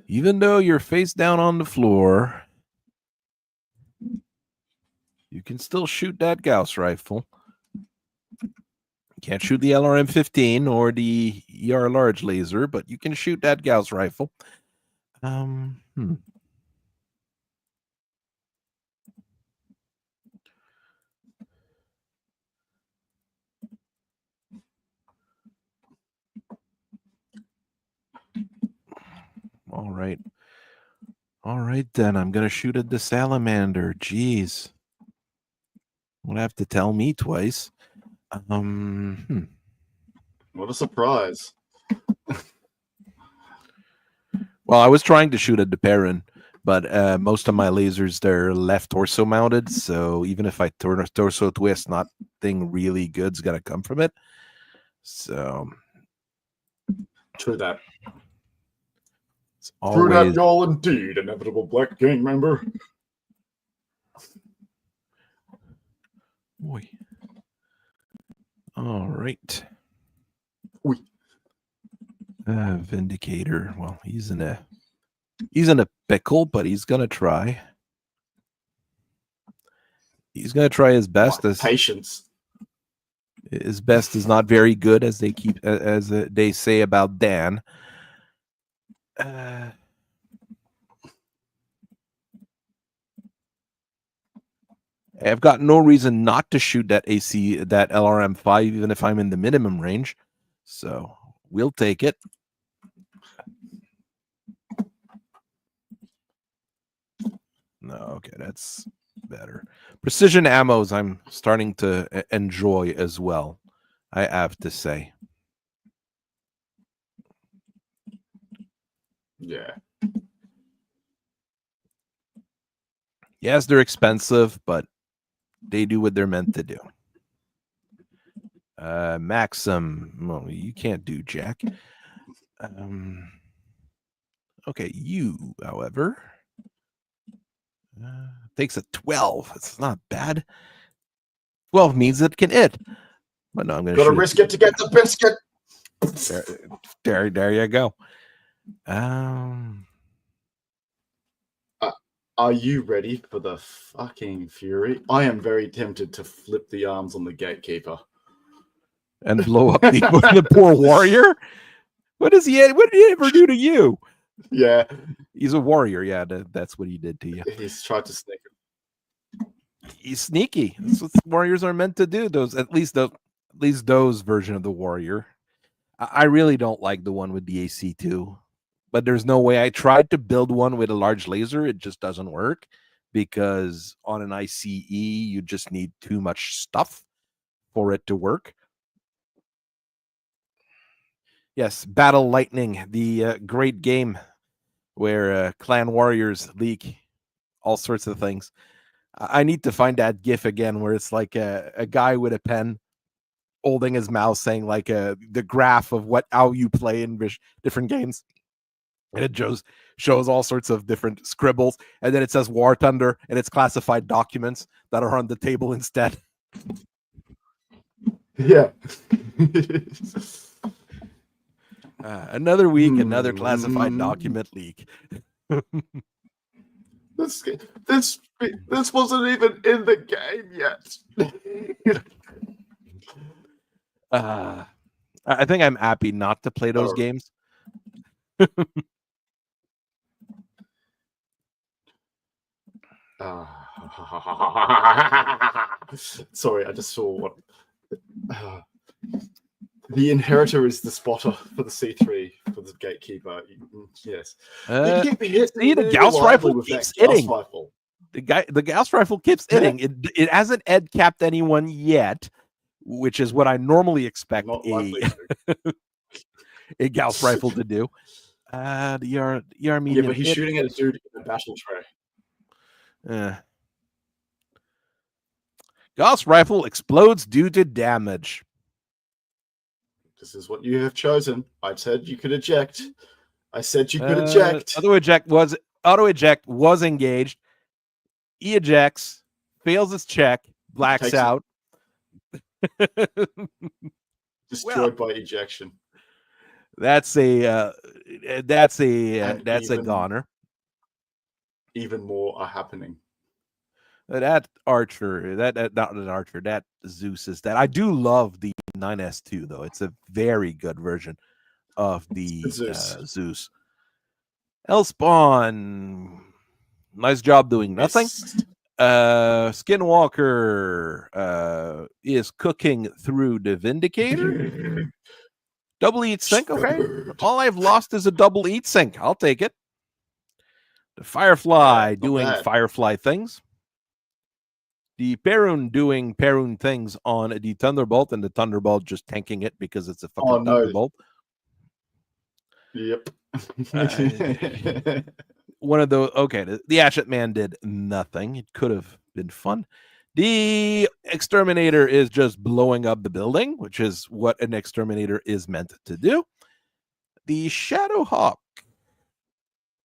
B: Even though you're face down on the floor, you can still shoot that Gauss rifle. You can't shoot the LRM-15 or the ER large laser, but you can shoot that Gauss rifle. All right. All right, then. I'm going to shoot at the salamander. Jeez. Won't have to tell me twice.
A: What a surprise.
B: Well, I was trying to shoot at the Perrin, but most of my lasers, they're left torso mounted. So even if I turn a torso twist, nothing really good's going to come from it. So.
A: True that.
B: Always...
A: True that, y'all, indeed, inevitable Black Gang member.
B: Boy. All right.
A: Oui.
B: Vindicator. Well, he's in a pickle, but he's gonna try. He's gonna try his best.
A: Patience.
B: His best is not very good, as they say about Dan. I've got no reason not to shoot that that LRM-5, even if I'm in the minimum range. So we'll take it. No, okay, that's better. Precision ammos I'm starting to enjoy as well, I have to say.
A: Yeah.
B: Yes, they're expensive, but they do what they're meant to do. Maxim, well, you can't do jack. Okay, you, however, takes a 12. It's not bad. 12 means it can hit. But no, I'm going to
A: risk it to get the biscuit.
B: There you go.
A: Are you ready for the fucking fury? I am very tempted to flip the arms on the gatekeeper
B: and blow up the poor warrior. What did he ever do to you?
A: Yeah,
B: he's a warrior. Yeah, that's what he did to you.
A: He's tried to sneak him.
B: He's sneaky. That's what warriors are meant to do. At least those version of the warrior. I really don't like the one with the AC2. But there's no way. I tried to build one with a large laser. It just doesn't work because on an ICE, you just need too much stuff for it to work. Yes, Battle Lightning, the great game where clan warriors leak all sorts of things. I need to find that GIF again where it's like a guy with a pen holding his mouse saying like the graph of how you play in different games. And it shows all sorts of different scribbles. And then it says War Thunder, and it's classified documents that are on the table instead.
A: Yeah.
B: Another week, another classified document leak.
A: This wasn't even in the game yet.
B: I think I'm happy not to play those games.
A: Sorry, I just saw what. The inheritor is the spotter for the C3 for the gatekeeper. Yes, they keep hitting.
B: See, the Gauss rifle keeps hitting.
A: Rifle.
B: The Gauss rifle keeps hitting. It hasn't ed capped anyone yet, which is what I normally expect a Gauss rifle to do. The Armenian.
A: Yeah, but he's shooting at a dude in a battle tray.
B: Gauss rifle explodes due to damage.
A: This is what you have chosen. I said you could eject. I said you could eject.
B: Auto eject was engaged. He ejects, fails his check, blacks out.
A: Destroyed by ejection.
B: That's a goner.
A: Even more are happening.
B: That archer, that Zeus is that. I do love the 9S2 though. It's a very good version of the Zeus. Elspawn, nice job doing nothing. Skinwalker is cooking through the Vindicator. Double heat sink, okay. All I've lost is a double heat sink. I'll take it. The Firefly doing Firefly things. The Perun doing Perun things on the Thunderbolt, and the Thunderbolt just tanking it because it's a fucking Thunderbolt.
A: Yep.
B: One of those. Okay, the Hatchet Man did nothing. It could have been fun. The Exterminator is just blowing up the building, which is what an Exterminator is meant to do. The Shadowhawk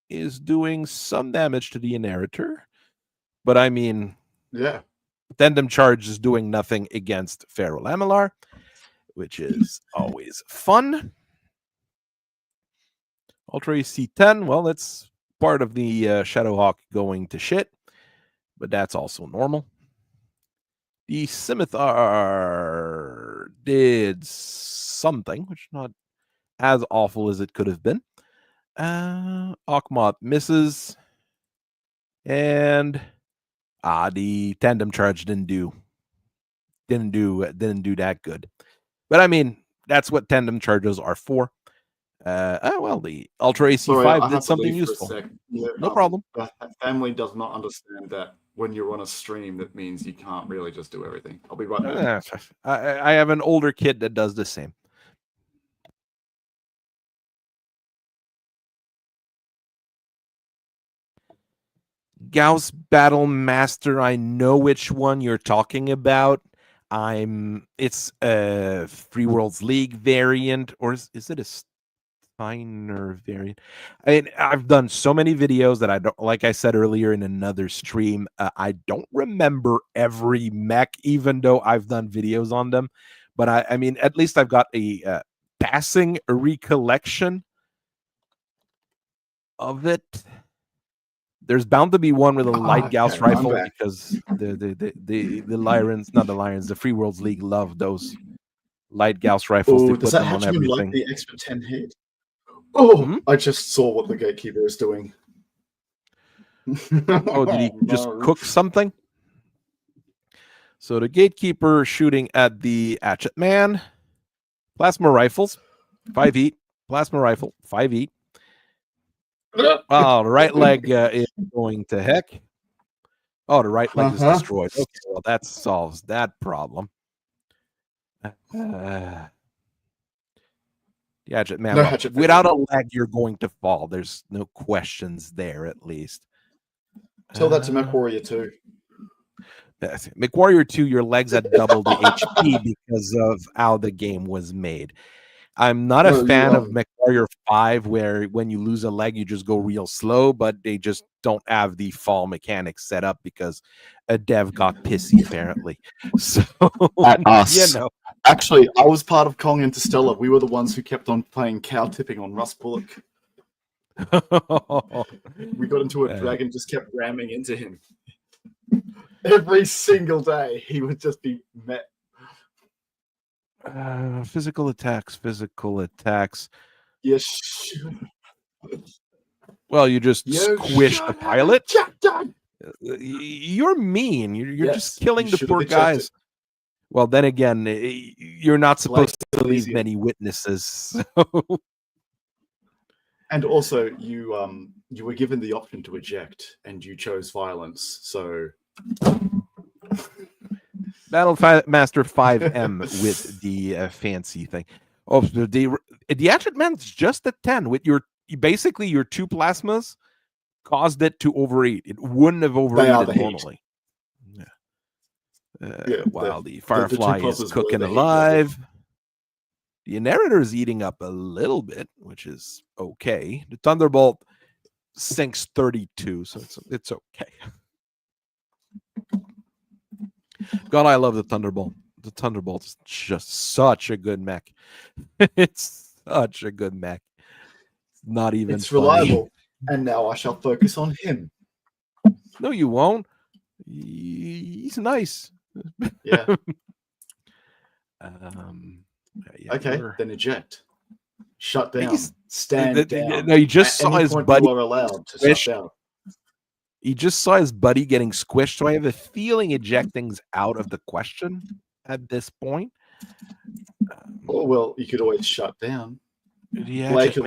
B: is doing some damage to the Inheritor, but I mean,
A: yeah.
B: Tandem Charge is doing nothing against Pharaoh Lamellar, which is always fun. Ultra AC-10, well, that's part of the Shadowhawk going to shit, but that's also normal. The Scimitar did something, which is not as awful as it could have been. Akmoth misses, and the Tandem Charge didn't do that good. But I mean, that's what Tandem Charges are for. Well, the Ultra AC-5 did something useful.
A: Yeah,
B: no problem.
A: The family does not understand that when you're on a stream, that means you can't really just do everything. I'll be right back.
B: I have an older kid that does the same. Gauss Battle Master, I know which one you're talking about. It's a Free Worlds League variant, or is it a Steiner variant? I mean, I've done so many videos that I don't, like I said earlier in another stream, I don't remember every mech, even though I've done videos on them. But I mean, at least I've got a passing recollection of it. There's bound to be one with a light Gauss rifle because the Lions, not the Lions, the Free Worlds League love those light Gauss rifles. They put them on everything.
A: Like the extra 10 hit? Oh, I just saw what the Gatekeeper is doing.
B: Oh, did he just cook something? So the Gatekeeper shooting at the Hatchet Man. Plasma rifles, 5 heat. Plasma rifle, 5 heat. Oh, the right leg is going to heck. Oh, the right leg is destroyed. Okay, well, that solves that problem. The Hatchet Man.
A: No, Hatchet
B: without a leg, you're going to fall. There's no questions there, at least.
A: Tell that to mechwarrior 2.
B: mechwarrior 2, your legs at double the HP because of how the game was made. I'm not a fan of mechwarrior 5, where when you lose a leg, you just go real slow, but they just don't have the fall mechanics set up because a dev got pissy, apparently. So,
A: at us. You know. Actually, I was part of Kong Interstellar. We were the ones who kept on playing cow tipping on Russ Bullock. We got into a dragon, just kept ramming into him. Every single day, he would just be met.
B: Physical attacks.
A: Yes.
B: Well, you just squish the pilot. You're mean. You're
A: Yes,
B: just killing
A: you
B: the
A: should
B: poor
A: have ejected.
B: guys. Well, then again, you're not supposed to leave
A: Elysium.
B: many witnesses. So.
A: And also, you were given the option to eject, and you chose violence. So,
B: Battlemaster 5M with the fancy thing. Oh, the Hatchet Man's just a 10 with basically your 2 plasmas caused it to overeat. It wouldn't have overeated normally. While the Firefly is cooking alive. The Narrator is eating up a little bit, which is okay. The Thunderbolt sinks 32, so it's okay. God, I love the Thunderbolt. The Thunderbolt is just such a good mech. It's such a good mech. Not even
A: it's
B: funny.
A: Reliable. And now I shall focus on him.
B: No, you won't. He's nice.
A: Yeah.
B: Okay,
A: then eject. Shut down. Stand down.
B: No, you just saw his buddy.
A: You are allowed to shut down.
B: He just saw his buddy getting squished, so I have a feeling ejecting's out of the question at this point.
A: Oh, well, you could always shut down.
B: The Hatchet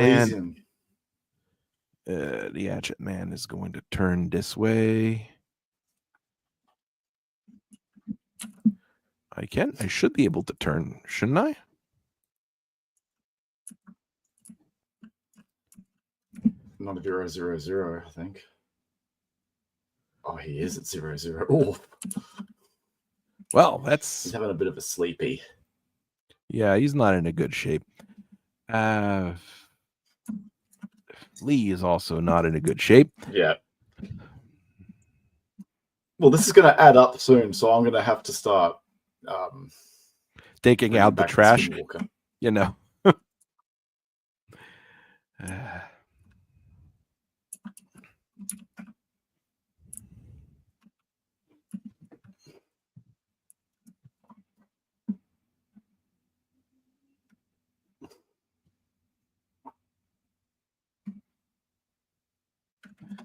B: Man is going to turn this way. I should be able to turn, shouldn't I?
A: Not 0-0-0, I think. Oh, he is at 0-0. Oh.
B: Well, he's
A: having a bit of a sleepy.
B: Yeah, he's not in a good shape. Lee is also not in a good shape.
A: Yeah. Well, this is going to add up soon, so I'm going to have to start
B: taking out the trash. You know.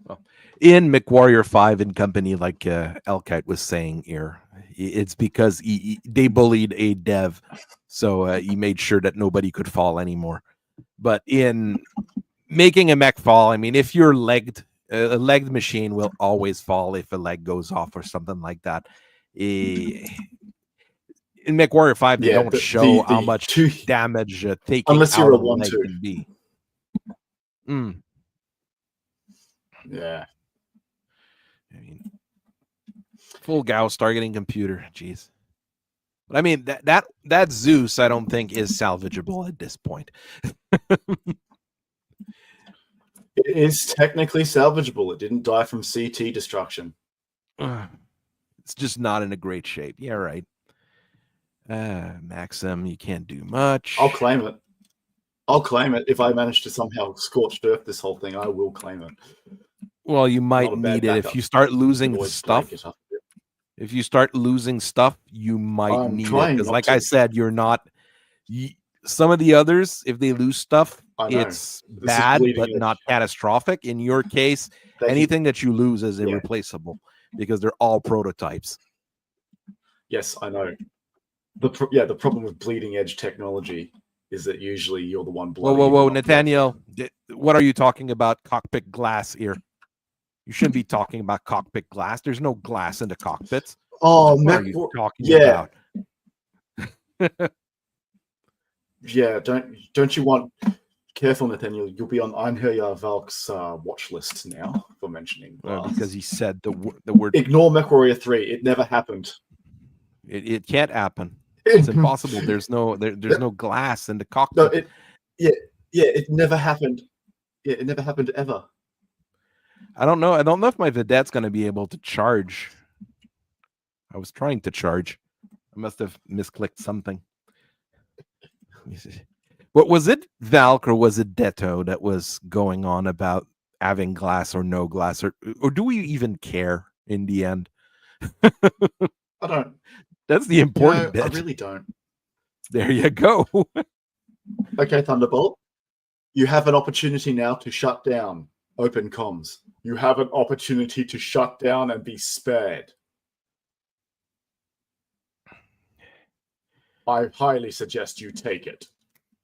B: Well, in mechwarrior 5 and company, like Elkite was saying here, it's because they bullied a dev, so he made sure that nobody could fall anymore. But in making a mech fall, I mean, if you're legged, a legged machine will always fall if a leg goes off or something like that. In mechwarrior 5, they don't show how much damage taking
A: unless
B: out
A: you're
B: a leg can be.
A: Yeah.
B: I mean, full Gauss targeting computer. Jeez. But I mean, that Zeus, I don't think is salvageable at this point.
A: It is technically salvageable. It didn't die from CT destruction.
B: It's just not in a great shape. Yeah, right. Maxim, you can't do much.
A: I'll claim it. I'll claim it. If I manage to somehow scorched earth this whole thing, I will claim it.
B: Well, you might need it if you start losing stuff. If you start losing stuff, you might need it. Because like I said, you're not... some of the others, if they lose stuff, it's bad, but not catastrophic. In your case, anything that you lose is irreplaceable because they're all prototypes.
A: Yes, I know. The problem with bleeding edge technology is that usually you're the one blowing.
B: Whoa, Nathaniel, what are you talking about? Cockpit glass here. You shouldn't be talking about cockpit glass. There's no glass in the cockpits.
A: Oh,
B: what are you talking about?
A: Yeah, don't you want... Careful, Nathaniel. You'll be on Einherjar Valk's watch list now for mentioning glass.
B: Because he said the word...
A: Ignore mechwarrior 3. It never happened.
B: It can't happen. It's impossible. There's no glass in the cockpit.
A: No, it never happened. Yeah, it never happened ever.
B: I don't know. I don't know if my Vedette's going to be able to charge. I was trying to charge. I must have misclicked something. What was it, Valk, or was it Detto that was going on about having glass or no glass, or do we even care in the end?
A: I don't.
B: That's the important bit.
A: I really don't.
B: There you go.
A: Okay, Thunderbolt. You have an opportunity now to shut down open comms. You have an opportunity to shut down and be spared. I highly suggest you take it.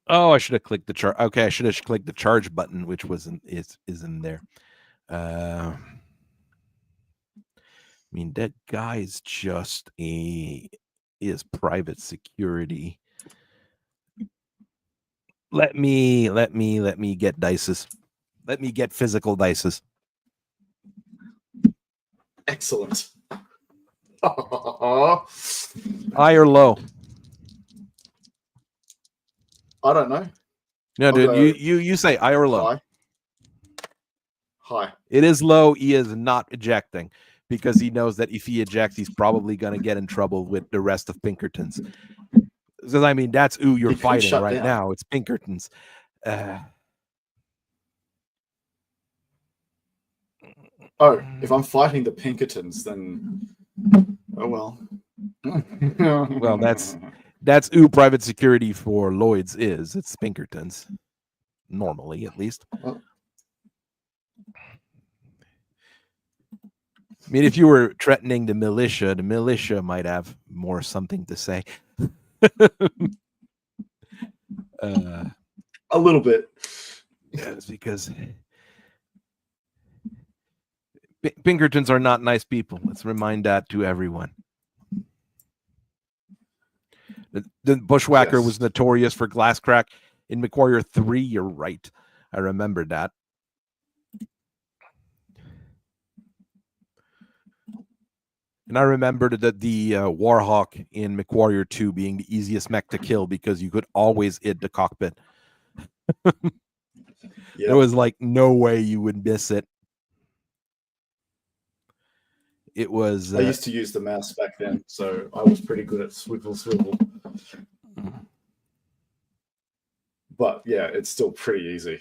B: Oh, I should have clicked the charge. Okay, I should have clicked the charge button, which is in there. I mean, that guy's just is private security. Let me get dices. Let me get physical dices.
A: Excellent.
B: High or low?
A: I don't know.
B: No, dude, you say high or low?
A: High.
B: It is low. He is not ejecting because he knows that if he ejects, he's probably going to get in trouble with the rest of Pinkertons. Because, I mean, that's who you're fighting right now. It's Pinkertons.
A: If I'm fighting the Pinkertons, then oh well.
B: Well, that's who private security for Lloyd's is. It's Pinkertons, normally at least.
A: Well,
B: I mean, if you were threatening the militia might have more something to say.
A: A little bit.
B: Yes, because Pinkertons are not nice people. Let's remind that to everyone. The Bushwhacker was notorious for glass crack. In mechwarrior 3, you're right. I remember that. And I remember that the Warhawk in mechwarrior 2 being the easiest mech to kill because you could always hit the cockpit. There was like no way you would miss it. It was.
A: I used to use the mouse back then, so I was pretty good at swivel. But yeah, it's still pretty easy.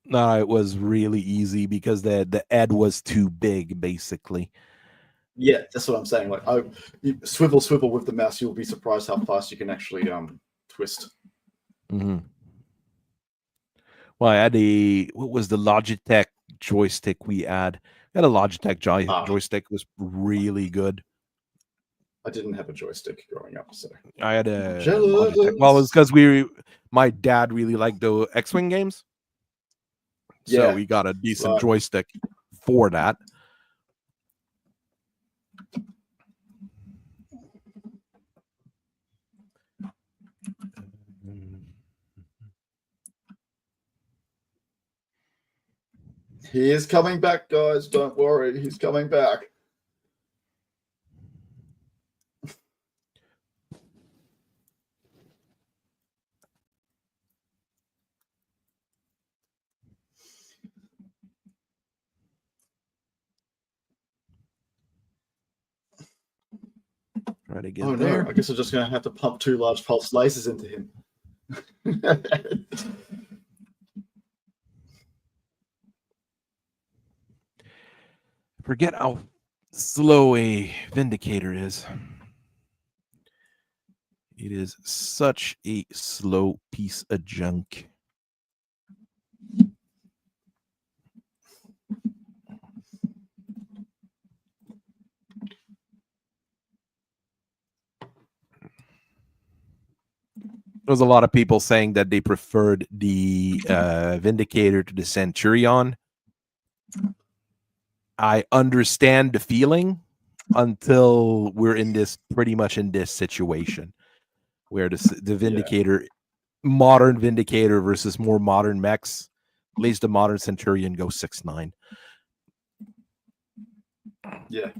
B: No, it was really easy because the head was too big, basically.
A: Yeah, that's what I'm saying. Like, you swivel with the mouse, you'll be surprised how fast you can actually twist.
B: Mm-hmm. Well, I had what was the Logitech joystick we had? We had a Logitech joystick. It was really good.
A: I didn't have a joystick growing up, so
B: I had a Logitech. Well, it's because my dad really liked the X-Wing games. So we got a decent joystick for that.
A: He is coming back, guys. Don't worry. He's coming back.
B: Try to get
A: there. No. I guess I'm just going to have to pump 2 large pulse lasers into him.
B: Forget how slow a Vindicator is. It is such a slow piece of junk. There was a lot of people saying that they preferred the Vindicator to the Centurion. I understand the feeling until we're pretty much in this situation where the Vindicator, modern Vindicator versus more modern mechs, at least the modern Centurion goes 6'9".
A: Yeah.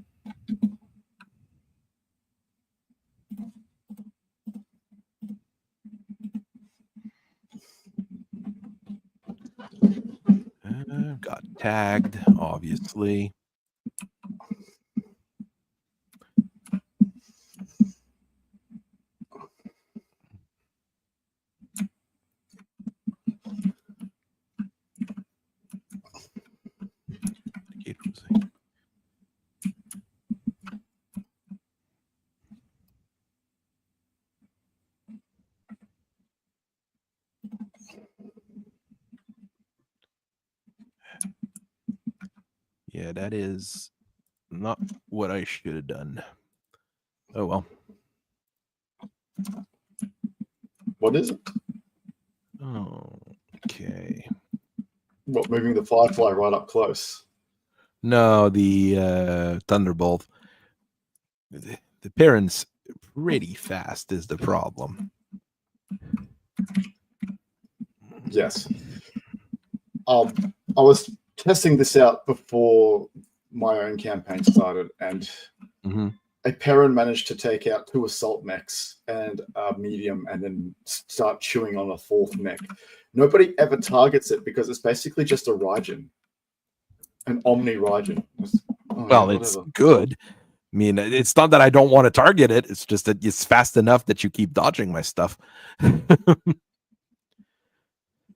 B: Got tagged, obviously. Yeah, that is not what I should have done. Oh well.
A: What is it?
B: Oh, okay.
A: What, moving the Firefly right up close?
B: No, the Thunderbolt. The parent's pretty fast is the problem.
A: Yes. I was testing this out before my own campaign started, and a Perrin managed to take out 2 assault mechs and a medium, and then start chewing on a 4th mech. Nobody ever targets it because it's basically just a Raijin, an Omni Raijin.
B: Well, it's good. I mean, it's not that I don't want to target it. It's just that it's fast enough that you keep dodging my stuff.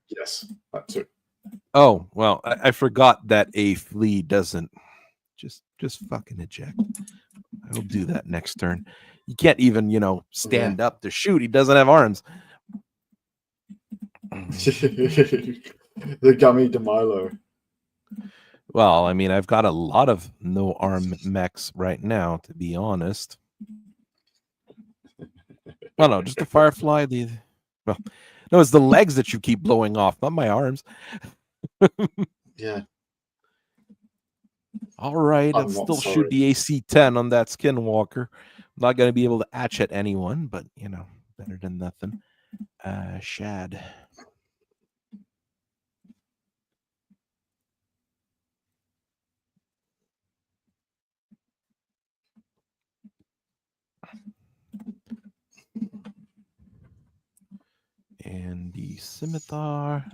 A: Yes, that too.
B: Oh, well, I forgot that a flea doesn't just fucking eject. I'll do that next turn. You can't even, stand up to shoot. He doesn't have arms.
A: The Gummy DeMilo.
B: Well, I mean, I've got a lot of no arm mechs right now, to be honest. Well, no, just the Firefly. No, it's the legs that you keep blowing off, not my arms.
A: Yeah.
B: All right, I'll still shoot the AC-10 on that Skinwalker. I'm not going to be able to hatch at anyone, but, better than nothing. Shad. And the Scimitar.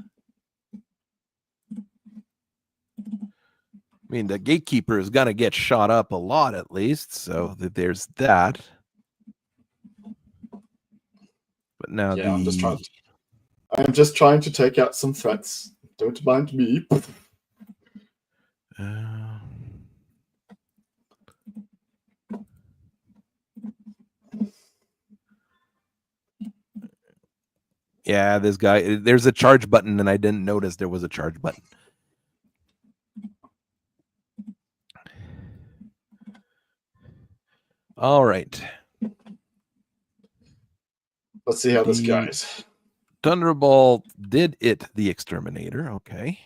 B: I mean, the Gatekeeper is going to get shot up a lot, at least, so there's that. But now
A: I'm just trying to take out some threats. Don't mind me.
B: Yeah, this guy, there's a charge button, and I didn't notice there was a charge button. All right.
A: Let's see how this goes.
B: Thunderbolt did it, the Exterminator. Okay.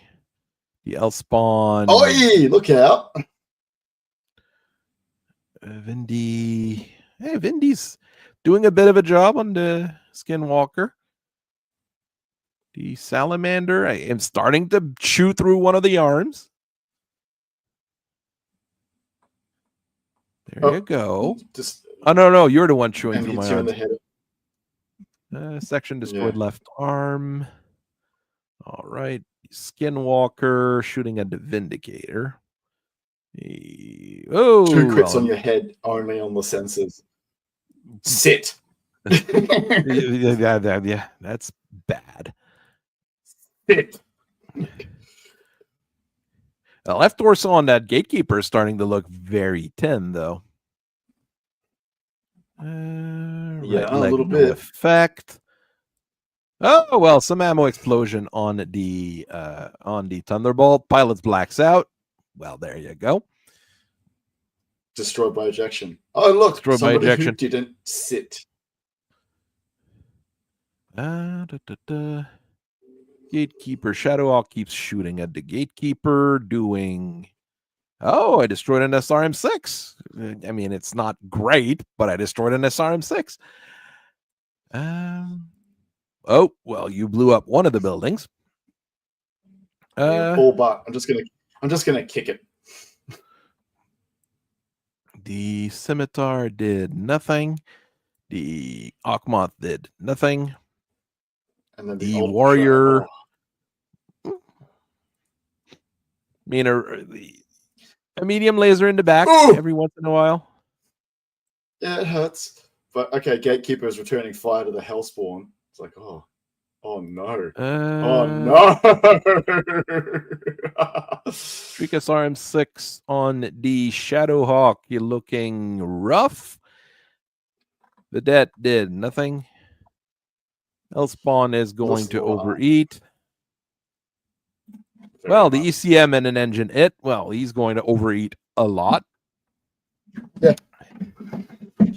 B: The Elspawn.
A: Oi, look out.
B: Vindy. Hey, Vindy's doing a bit of a job on the Skinwalker. The Salamander. I am starting to chew through one of the arms. There you go. No, you're the one chewing through my arms. Section destroyed left arm. All right. Skinwalker shooting at the Vindicator. 2
A: crits on your head, only on the sensors. Sit.
B: Yeah, that's bad.
A: Sit.
B: The left torso on that Gatekeeper is starting to look very thin, though. Right
A: a
B: leg,
A: little
B: no
A: bit.
B: effect. Oh well, some ammo explosion on the Thunderbolt. Pilots blacks out. Well, there you go.
A: Destroyed by ejection. Oh look,
B: destroyed
A: somebody
B: by ejection.
A: Who didn't sit.
B: Gatekeeper Shadowhawk keeps shooting at the Gatekeeper, doing. Oh, I destroyed an SRM-6. I mean, it's not great, but I destroyed an SRM-6. Oh, well, you blew up one of the buildings.
A: Full butt. I'm just gonna kick it.
B: The Scimitar did nothing. The Akmoth did nothing.
A: And then
B: the Warrior. I mean, a medium laser in the back every once in a while.
A: Yeah, it hurts. But okay, Gatekeeper is returning fire to the Hellspawn. It's like, oh no. Oh no.
B: Shriekus RM6 on the Shadowhawk. You're looking rough. The Debt did nothing. Hellspawn is going to overeat. Well, the ECM and an engine he's going to overeat a lot.
A: Yeah.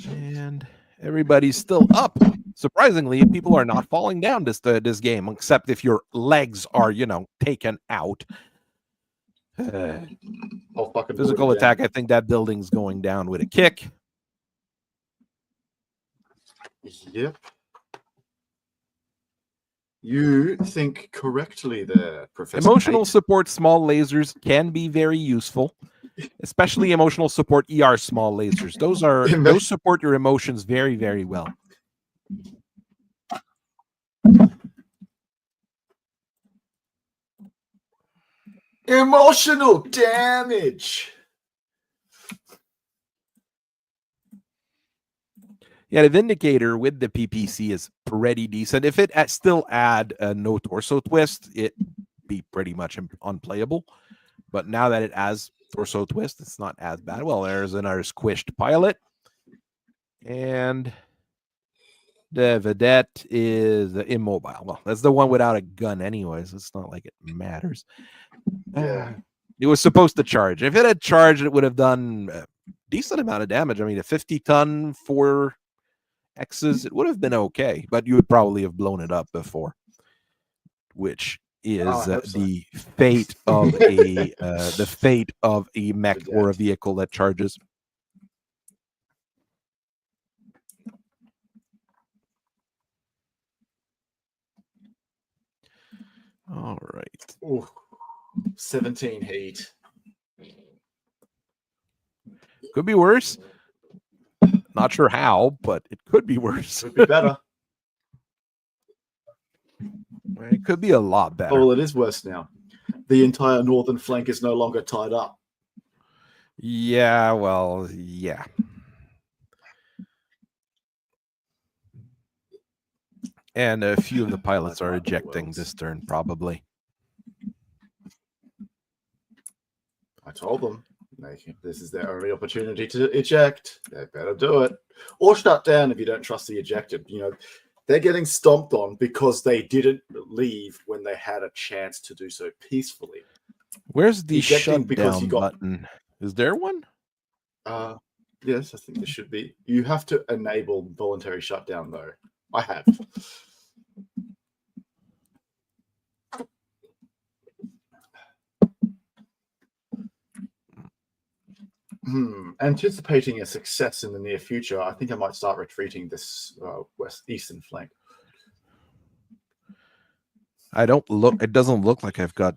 B: And everybody's still up. Surprisingly, people are not falling down this game, except if your legs are, taken out. Physical attack, I think that building's going down with a kick.
A: Yep. You think correctly there, Professor.
B: Emotional support small lasers can be very useful, especially emotional support ER small lasers. Those support your emotions very, very well.
A: Emotional damage.
B: Yeah, the Vindicator with the PPC is pretty decent. If it still add no torso twist, it'd be pretty much unplayable. But now that it has torso twist, it's not as bad. Well, there's another squished pilot. And the Vedette is immobile. Well, that's the one without a gun anyways. It's not like it matters.
A: Yeah.
B: It was supposed to charge. If it had charged, it would have done a decent amount of damage. I mean, a 50-ton, 4 X's, it would have been okay, but you would probably have blown it up before, which is the fate of a mech or a vehicle that charges. All right.
A: Ooh, 17 heat.
B: Could be worse. Not sure how, but it could be worse.
A: Could be better.
B: It could be a lot better.
A: Oh, well, it is worse now. The entire northern flank is no longer tied up.
B: Yeah, well, yeah. And a few of the pilots are ejecting this turn, probably.
A: I told them. This is their only opportunity to eject. They better do it. Or shut down if you don't trust the ejected. They're getting stomped on because they didn't leave when they had a chance to do so peacefully.
B: Where's the shutdown button? Is there one?
A: Yes, I think there should be. You have to enable voluntary shutdown, though. I have. Anticipating a success in the near future, I think I might start retreating this eastern flank.
B: It doesn't look like I've got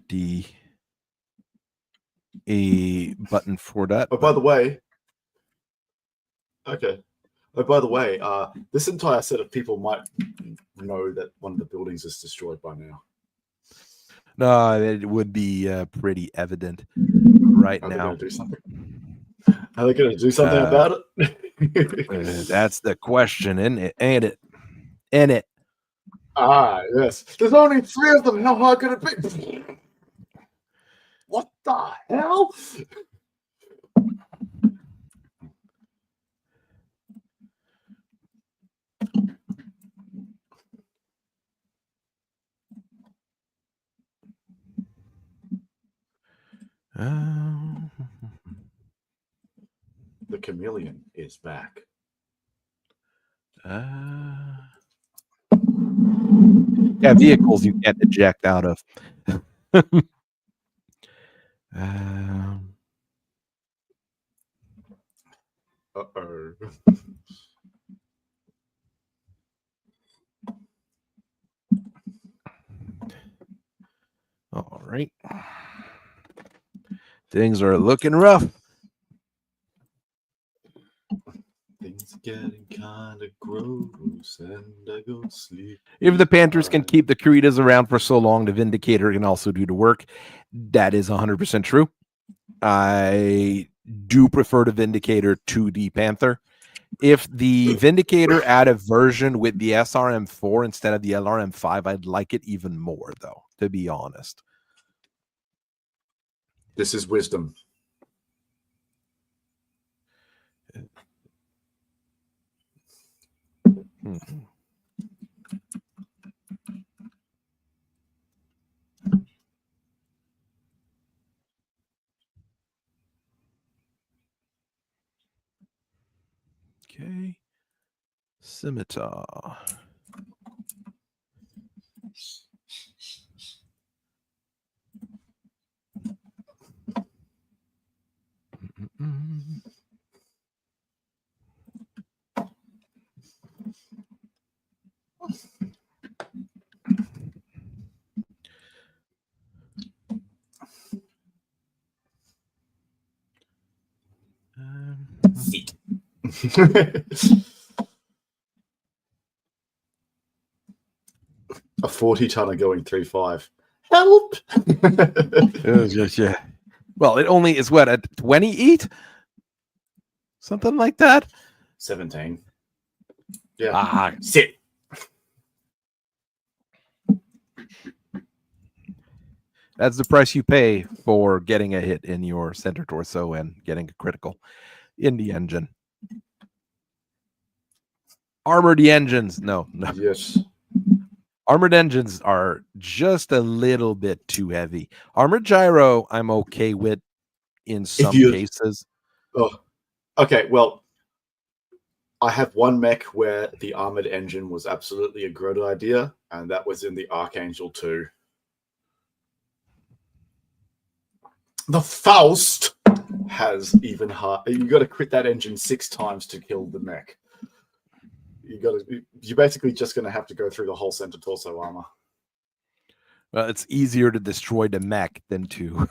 B: a button for that.
A: Oh, by the way, okay. Oh, by the way, this entire set of people might know that one of the buildings is destroyed by now.
B: No, it would be pretty evident right now.
A: Are they going to do something? Are they going to do something about
B: it? That's the question, ain't it?
A: Ah, yes. There's only 3 of them. How hard could it be? What the hell? The chameleon is back.
B: Yeah, vehicles you can't eject out of.
A: Uh-oh.
B: All right. Things are looking rough.
A: Things getting kind of gross, and I go to sleep.
B: If the Panthers can keep the Cretas around for so long, the Vindicator can also do the work. That is 100% true. I do prefer the Vindicator to the Panther. If the Vindicator add a version with the SRM4 instead of the LRM5, I'd like it even more, though, to be honest.
A: This is wisdom.
B: Scimitar.
A: Feet. A 40-tonner going 3.5. Help!
B: Yeah. Well, it only is what, at 20 eat? Something like that?
A: 17. Yeah. Sit.
B: That's the price you pay for getting a hit in your center torso and getting a critical in the engine. Armored engines. No.
A: Yes.
B: Armored engines are just a little bit too heavy. Armored gyro, I'm okay with in some cases.
A: Oh, okay. Well, I have one mech where the armored engine was absolutely a great idea, and that was in the Archangel 2. The Faust has even hard. You got to crit that engine 6 times to kill the mech. You're basically just going to have to go through the whole center torso armor.
B: Well, it's easier to destroy the mech than to.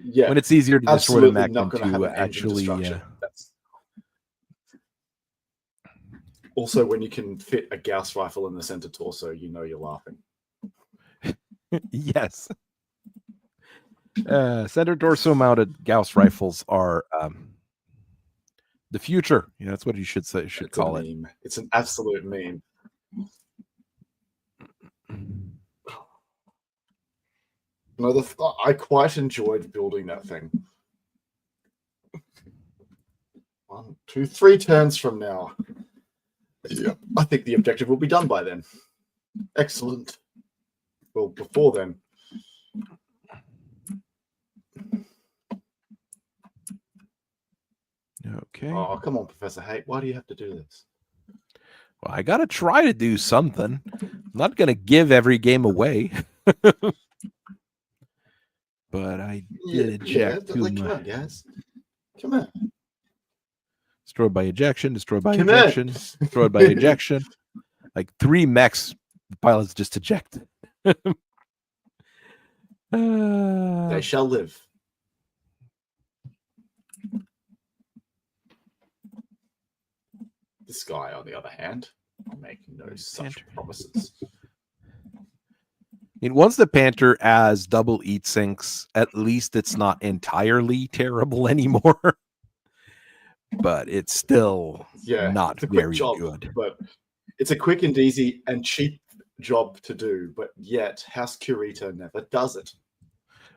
A: Yeah,
B: when it's easier to destroy the mech than to actually.
A: Also, when you can fit a Gauss rifle in the center torso, you know you're laughing.
B: Yes. Center torso mounted Gauss rifles are the future. Yeah, that's what you should say. Call it.
A: It's an absolute meme. No, I quite enjoyed building that thing. 1, 2, 3 turns from now. Yeah, I think the objective will be done by then. Excellent. Well, before then.
B: Okay.
A: Oh, come on, Professor Haight. Why do you have to do this?
B: Well, I got to try to do something. I'm not going to give every game away. But I did eject too much.
A: Come on, guys. Come on.
B: Destroyed by ejection, destroyed by ejection, destroyed by ejection. Like 3 mechs, the pilots just eject.
A: They shall live. This guy, on the other hand, making no such promises.
B: I mean, once the Panther has double eat sinks, at least it's not entirely terrible anymore. But it's still not very good.
A: But it's a quick and easy and cheap job to do. But yet, House Curator never does it.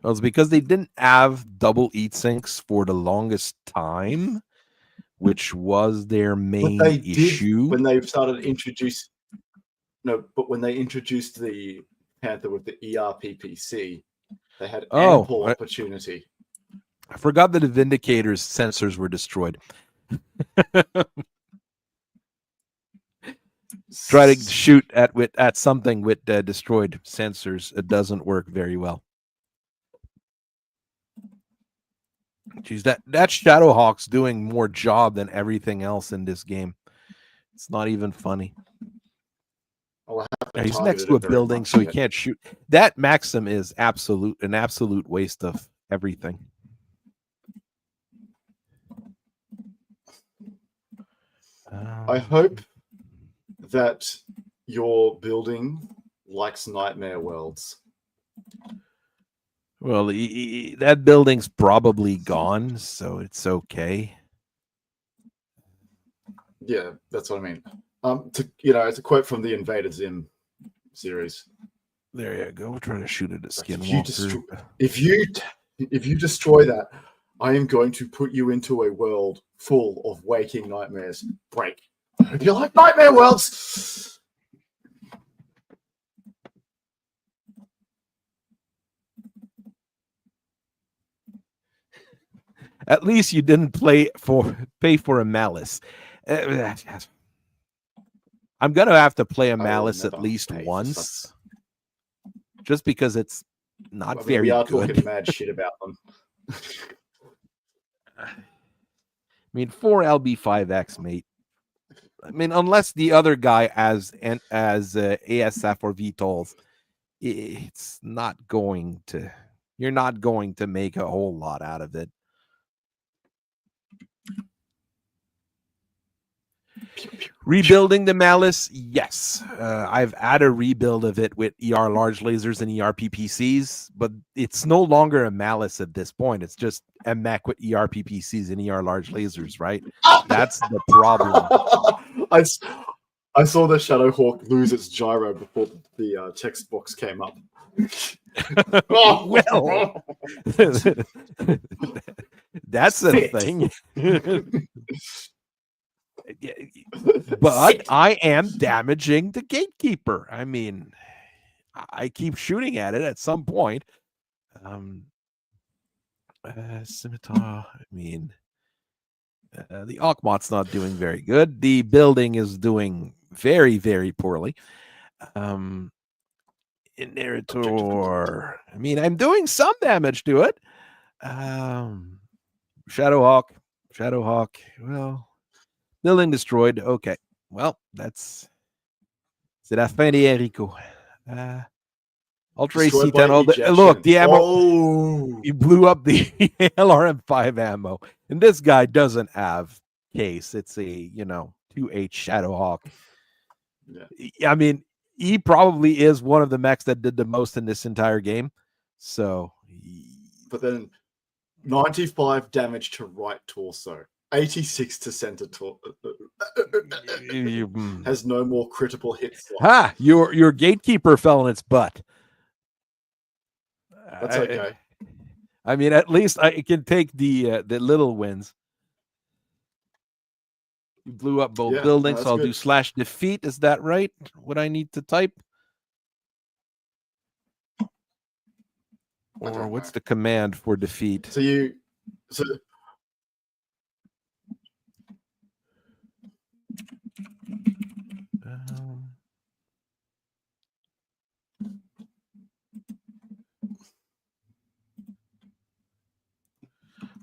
B: Well, it's because they didn't have double eat sinks for the longest time, which was their main issue.
A: When they started introducing, but when they introduced the Panther with the ERPPC, they had ample opportunity.
B: I forgot that the Vindicator's sensors were destroyed. Try to shoot at something with destroyed sensors. It doesn't work very well. Jeez, that Shadowhawk's doing more job than everything else in this game. It's not even funny. He's next to a building, so he can't shoot. That Maxim is an absolute waste of everything.
A: I hope that your building likes nightmare worlds.
B: Well, that building's probably gone, so it's okay.
A: Yeah, that's what I mean. It's a quote from the Invader Zim series.
B: There you go. We're trying to shoot at a skinwalker.
A: If you destroy that, I am going to put you into a world full of waking nightmares. Break. If you like nightmare worlds.
B: At least you didn't pay for a malice. I'm gonna have to play a malice at least once, just because it's not very
A: we are
B: good.
A: talking mad shit about them.
B: I mean, 4 LB5X, mate. I mean, unless the other guy as ASF or VTOLs, it's not going to. You're not going to make a whole lot out of it. Rebuilding the malice, yes. I've had a rebuild of it with ER large lasers and ER PPCs, but it's no longer a malice at this point. It's just a mech with ER PPCs and ER large lasers, right? That's the problem.
A: I saw the Shadowhawk lose its gyro before the text box came up.
B: Well, that's a thing. But I am damaging the gatekeeper. I mean, I keep shooting at it at some point. Scimitar, I mean, the Akhmat's not doing very good. The building is doing very, very poorly. Inheritor, I mean, I'm doing some damage to it. Shadowhawk, well, building destroyed. Okay, well, c'est la fin de Enrico. Ultra AC-10. Look, the ammo.
A: Oh.
B: You blew up the LRM-5 ammo, and this guy doesn't have case. It's a 2H Shadowhawk. Yeah. I mean, he probably is one of the mechs that did the most in this entire game. So,
A: but then 95 damage to right torso, 86 to center torso. Has no more critical hits.
B: Your gatekeeper fell in its butt.
A: That's okay.
B: I mean, at least I can take the little wins. You blew up both buildings, so I'll do /defeat. Is that right? What I need to type? Or what's the command for defeat?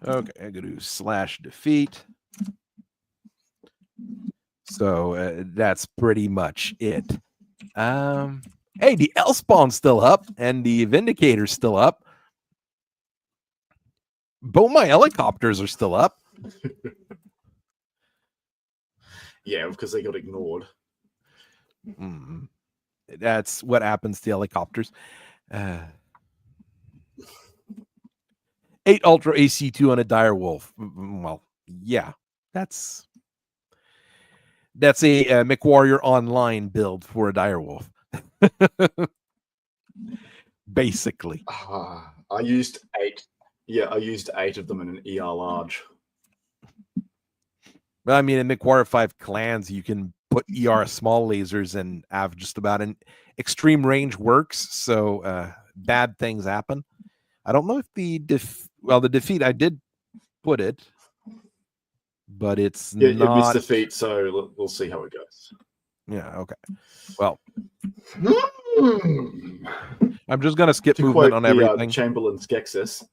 B: Okay, I'm going to do /defeat. So that's pretty much it. Hey, the L spawn's still up and the Vindicator's still up. Both my helicopters are still up.
A: Yeah, because they got ignored.
B: That's what happens to helicopters. 8 Ultra AC2 on a dire wolf. Well, yeah, that's a mechwarrior online build for a dire wolf. Basically.
A: I used 8. Yeah, I used 8 of them in an ER large.
B: But I mean, in mechwarrior 5 clans, you can put ER small lasers and have just about an extreme range works. So bad things happen. I don't know if the defeat, I did put it, but it's not.
A: It was defeat, so we'll see how it goes.
B: Yeah, okay. Well, I'm just going to skip movement on everything.
A: Chamberlain's Skexis.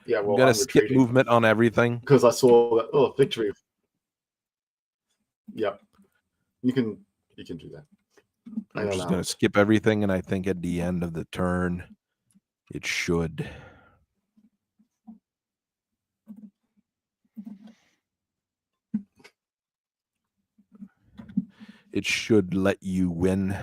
A: Yeah, well,
B: I'm going to skip movement on everything.
A: Because I saw that, victory. Yep. You can do that.
B: I'm just going to skip everything, and I think at the end of the turn, it should. It should let you win.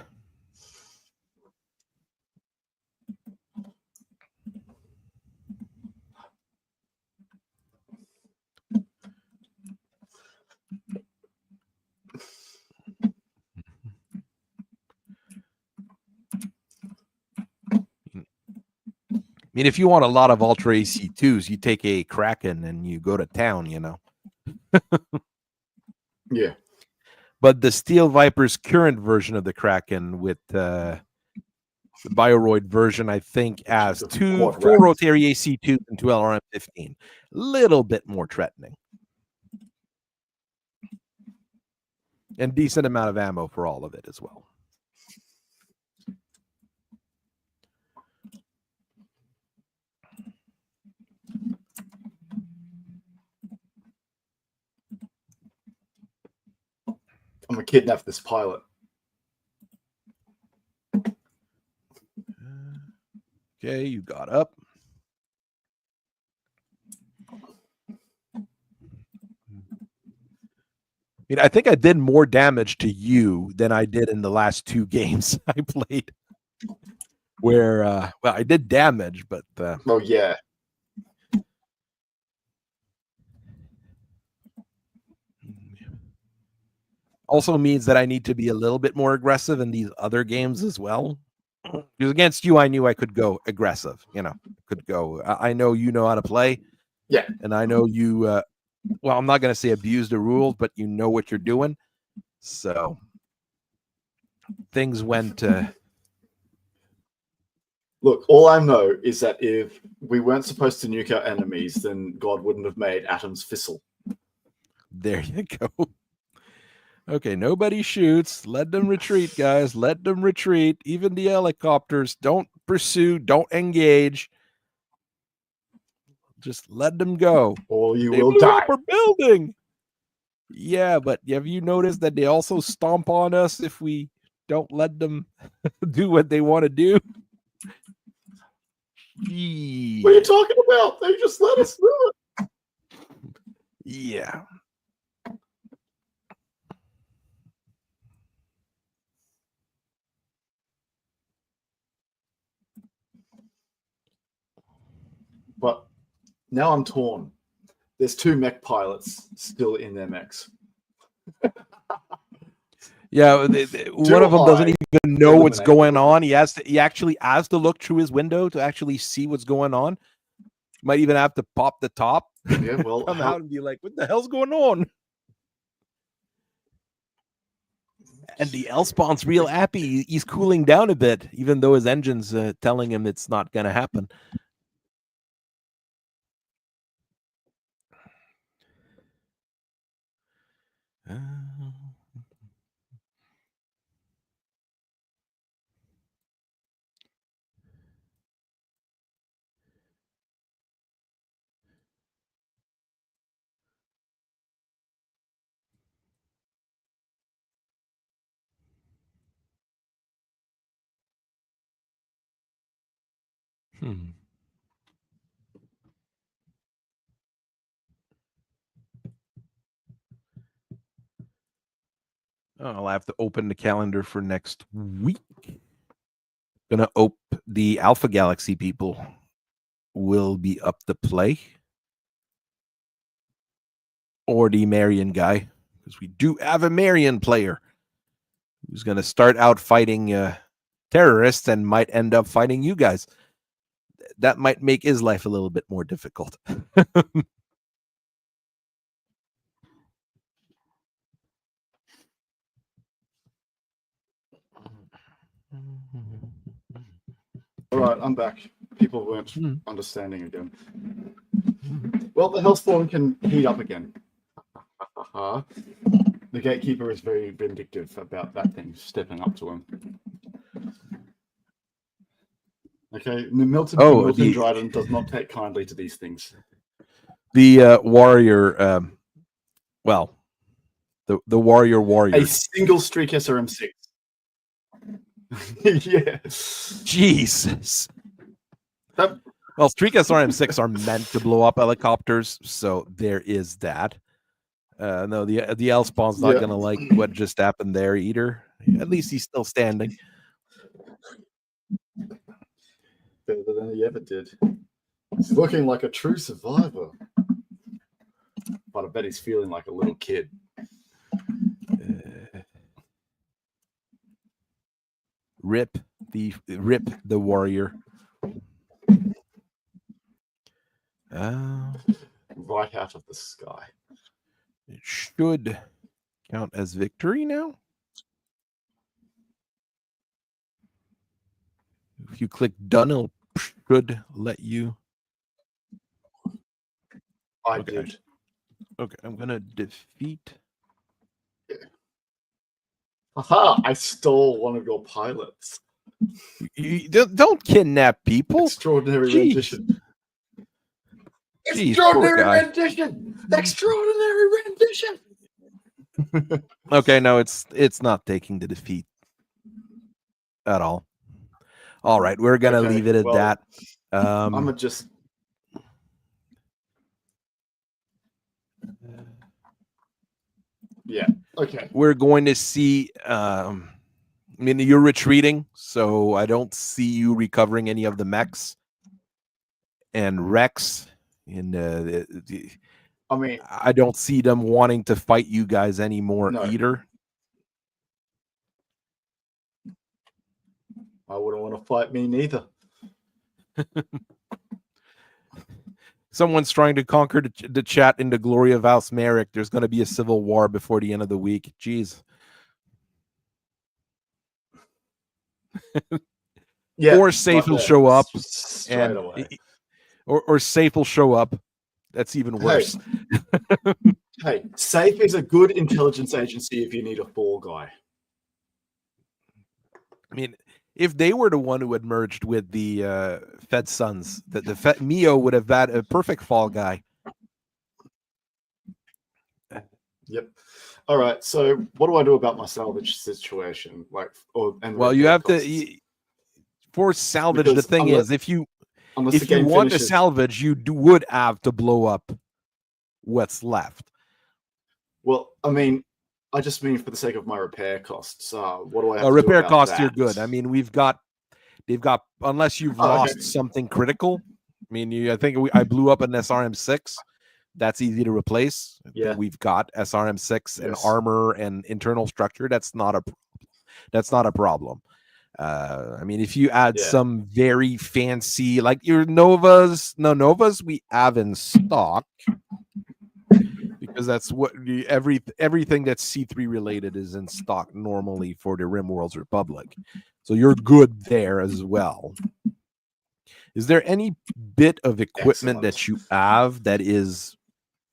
B: I mean, if you want a lot of Ultra AC2s, you take a Kraken and you go to town,
A: Yeah.
B: But the Steel Viper's current version of the Kraken with the Bioroid version, I think, has
A: The
B: 4 rotary AC2 and 2 LRM-15. Little bit more threatening. And decent amount of ammo for all of it as well.
A: I'm gonna kidnap this pilot.
B: Okay, you got up. I think I did more damage to you than I did in the last 2 games I played. Where, well, I did damage, but...
A: Oh, yeah.
B: Also means that I need to be a little bit more aggressive in these other games as well. Because against you, I knew I could go aggressive. Could go. I know you know how to play.
A: Yeah.
B: And I know you, well, I'm not going to say abuse the rules, but you know what you're doing. So things went...
A: Look, all I know is that if we weren't supposed to nuke our enemies, then God wouldn't have made atoms fissile.
B: There you go. Okay, nobody shoots. Let them retreat, guys. Let them retreat. Even the helicopters. Don't pursue. Don't engage. Just let them go.
A: Or you
B: They
A: will
B: blew
A: die.
B: up our building. Yeah, but have you noticed that they also stomp on us if we don't let them do what they want to do?
A: What are you talking about? They just let us do it.
B: Yeah.
A: But now I'm torn. There's 2 mech pilots still in their mechs.
B: Yeah, one of them doesn't even know what's going on. He actually has to look through his window to actually see what's going on. Might even have to pop the top.
A: Yeah, well,
B: come out and be like, "What the hell's going on?" And the L-spawn's real happy. He's cooling down a bit, even though his engine's telling him it's not going to happen. I'll have to open the calendar for next week. Gonna the Alpha Galaxy people will be up to play. Or the Marion guy, because we do have a Marion player who's going to start out fighting terrorists and might end up fighting you guys. That might make his life a little bit more difficult.
A: All right, I'm back. People weren't understanding again. Well, the Hellspawn can heat up again. The Gatekeeper is very vindictive about that thing stepping up to him. Okay, Milton Dryden does not take kindly to these things.
B: The warrior, well, the warrior.
A: A single streak SRM-6. Yeah.
B: Jesus. Well, streak SRM-6 are meant to blow up helicopters, so there is that. No, the L-spawn's not going to like what just happened there either. At least he's still standing.
A: Better than he ever did. He's looking like a true survivor. But I bet he's feeling like a little kid.
B: Rip the warrior.
A: Right out of the sky.
B: It should count as victory now. If you click done, it should let you.
A: I
B: Okay,
A: did.
B: Okay, I'm gonna defeat.
A: Aha! I stole one of your pilots.
B: You don't kidnap people.
A: Extraordinary
B: Jeez.
A: rendition.
B: Jeez,
A: Extraordinary rendition. Extraordinary rendition.
B: Okay, no, it's not taking the defeat at all. All right, we're gonna leave it at that.
A: I'm gonna just. Yeah. Okay.
B: We're going to see. I mean, you're retreating, so I don't see you recovering any of the mechs and Rex. And
A: I mean,
B: I don't see them wanting to fight you guys anymore either.
A: I wouldn't want to fight me neither.
B: Someone's trying to conquer the chat in the glory of House Merrick. There's going to be a civil war before the end of the week. Jeez.
A: Yeah,
B: or Safe will show up.
A: Straight away.
B: Or Safe will show up. That's even worse.
A: Hey, Safe is a good intelligence agency if you need a fall guy.
B: I mean, if they were the one who had merged with the Fed Sons, the Mio would have had a perfect fall guy.
A: Yep. All right. So, what do I do about my salvage situation?
B: You have to for salvage. Because the thing is, if you want to salvage, you would have to blow up what's left.
A: Well, I mean, I just mean for the sake of my repair costs. What do I have to
B: repair
A: do about
B: costs?
A: That?
B: You're good. I mean, they've got unless you've lost something critical. I mean, I think I blew up an SRM6. That's easy to replace.
A: Yeah,
B: we've got SRM6 and armor and internal structure. That's not a problem. I mean, if you add some very fancy, like your Novas, we have in stock because that's what everything that's C3 related is in stock normally for the RimWorld's Republic. So you're good there as well. Is there any bit of equipment that you have that is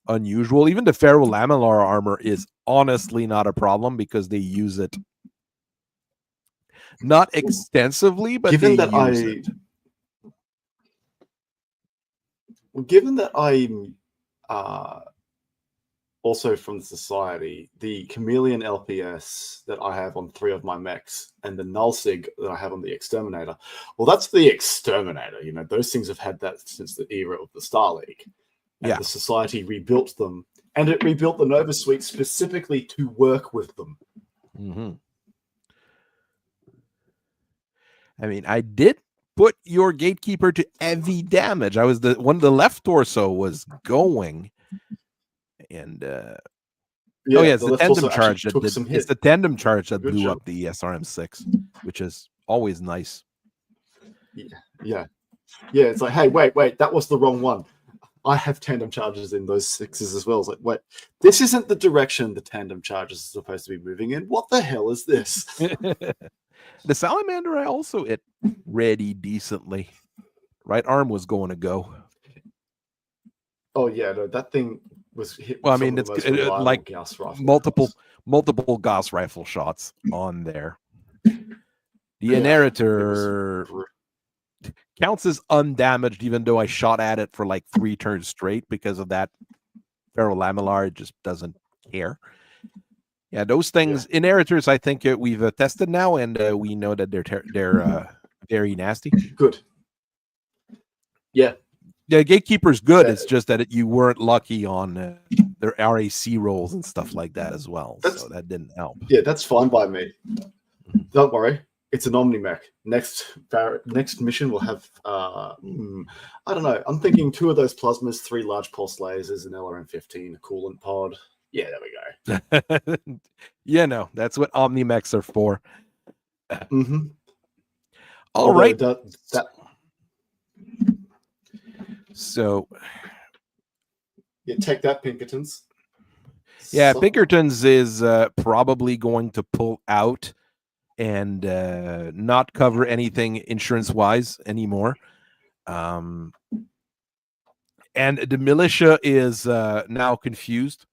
B: unusual? Even the ferrolaminar armor is honestly not a problem because they use it not extensively, but given that
A: I'm also from the Society, the Chameleon LPS that I have on 3 of my mechs and the Nullsig that I have on the Exterminator. Well, that's the Exterminator. You know, those things have had that since the era of the Star League. And the Society rebuilt them, and it rebuilt the Nova Suite specifically to work with them.
B: Mm-hmm. I mean, I did put your Gatekeeper to heavy damage. I was the left torso was going, and it's the tandem charge that did. It's the tandem charge that blew up the SRM6, which is always nice.
A: Yeah. It's like, hey, wait, that was the wrong one. I have tandem charges in those 6s as well. It's like, wait, this isn't the direction the tandem charges are supposed to be moving in. What the hell is this?
B: The Salamander, I also hit ready decently. Right arm was going to go.
A: Oh yeah, no, that thing was hit.
B: Well, I mean, it's like
A: Gauss rifle
B: multiple Gauss rifle shots on there. The Inheritor counts as undamaged, even though I shot at it for like 3 turns straight because of that ferrolaminar. It just doesn't care. Yeah, those things, Inheritors, I think we've tested now, and we know that they're very nasty.
A: Good. Yeah.
B: The Gatekeeper's good. It's just that you weren't lucky on their RAC rolls and stuff like that as well. So that didn't help.
A: Yeah, that's fine by me. Don't worry. It's an Omni-Mech. Next mission will have, I don't know. I'm thinking 2 of those plasmas, 3 large pulse lasers, an LRM-15, a coolant pod. Yeah, there we go.
B: Yeah, no, that's what Omni-Mechs are for.
A: Mm-hmm.
B: All right. So,
A: take that, Pinkertons.
B: Yeah, Pinkertons is probably going to pull out and not cover anything insurance-wise anymore. And the militia is now confused.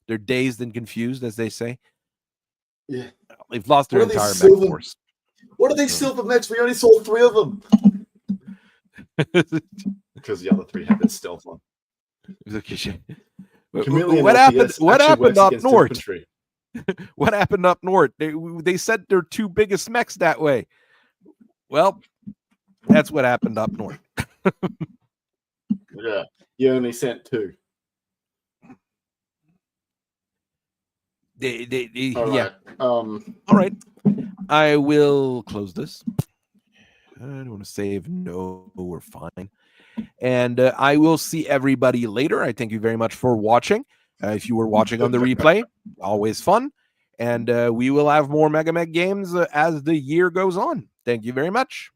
B: They're dazed and confused, as they say.
A: Yeah.
B: They've lost their
A: What are
B: entire
A: these
B: mech
A: silver-
B: force.
A: What are these silver mechs? We only saw 3 of them. Because the other 3 had their stealth on. Chameleon
B: What happened?
A: LPS
B: What
A: actually
B: happened
A: works
B: up
A: against
B: north?
A: infantry.
B: What happened up north? They said their 2 biggest mechs that way. Well, that's what happened up north.
A: Yeah, you only sent 2. All
B: Yeah.
A: right.
B: All right. I will close this. I don't want to save. No, we're fine. And I will see everybody later. I thank you very much for watching. If you were watching on the replay, always fun. And we will have more Mega Meg games as the year goes on. Thank you very much.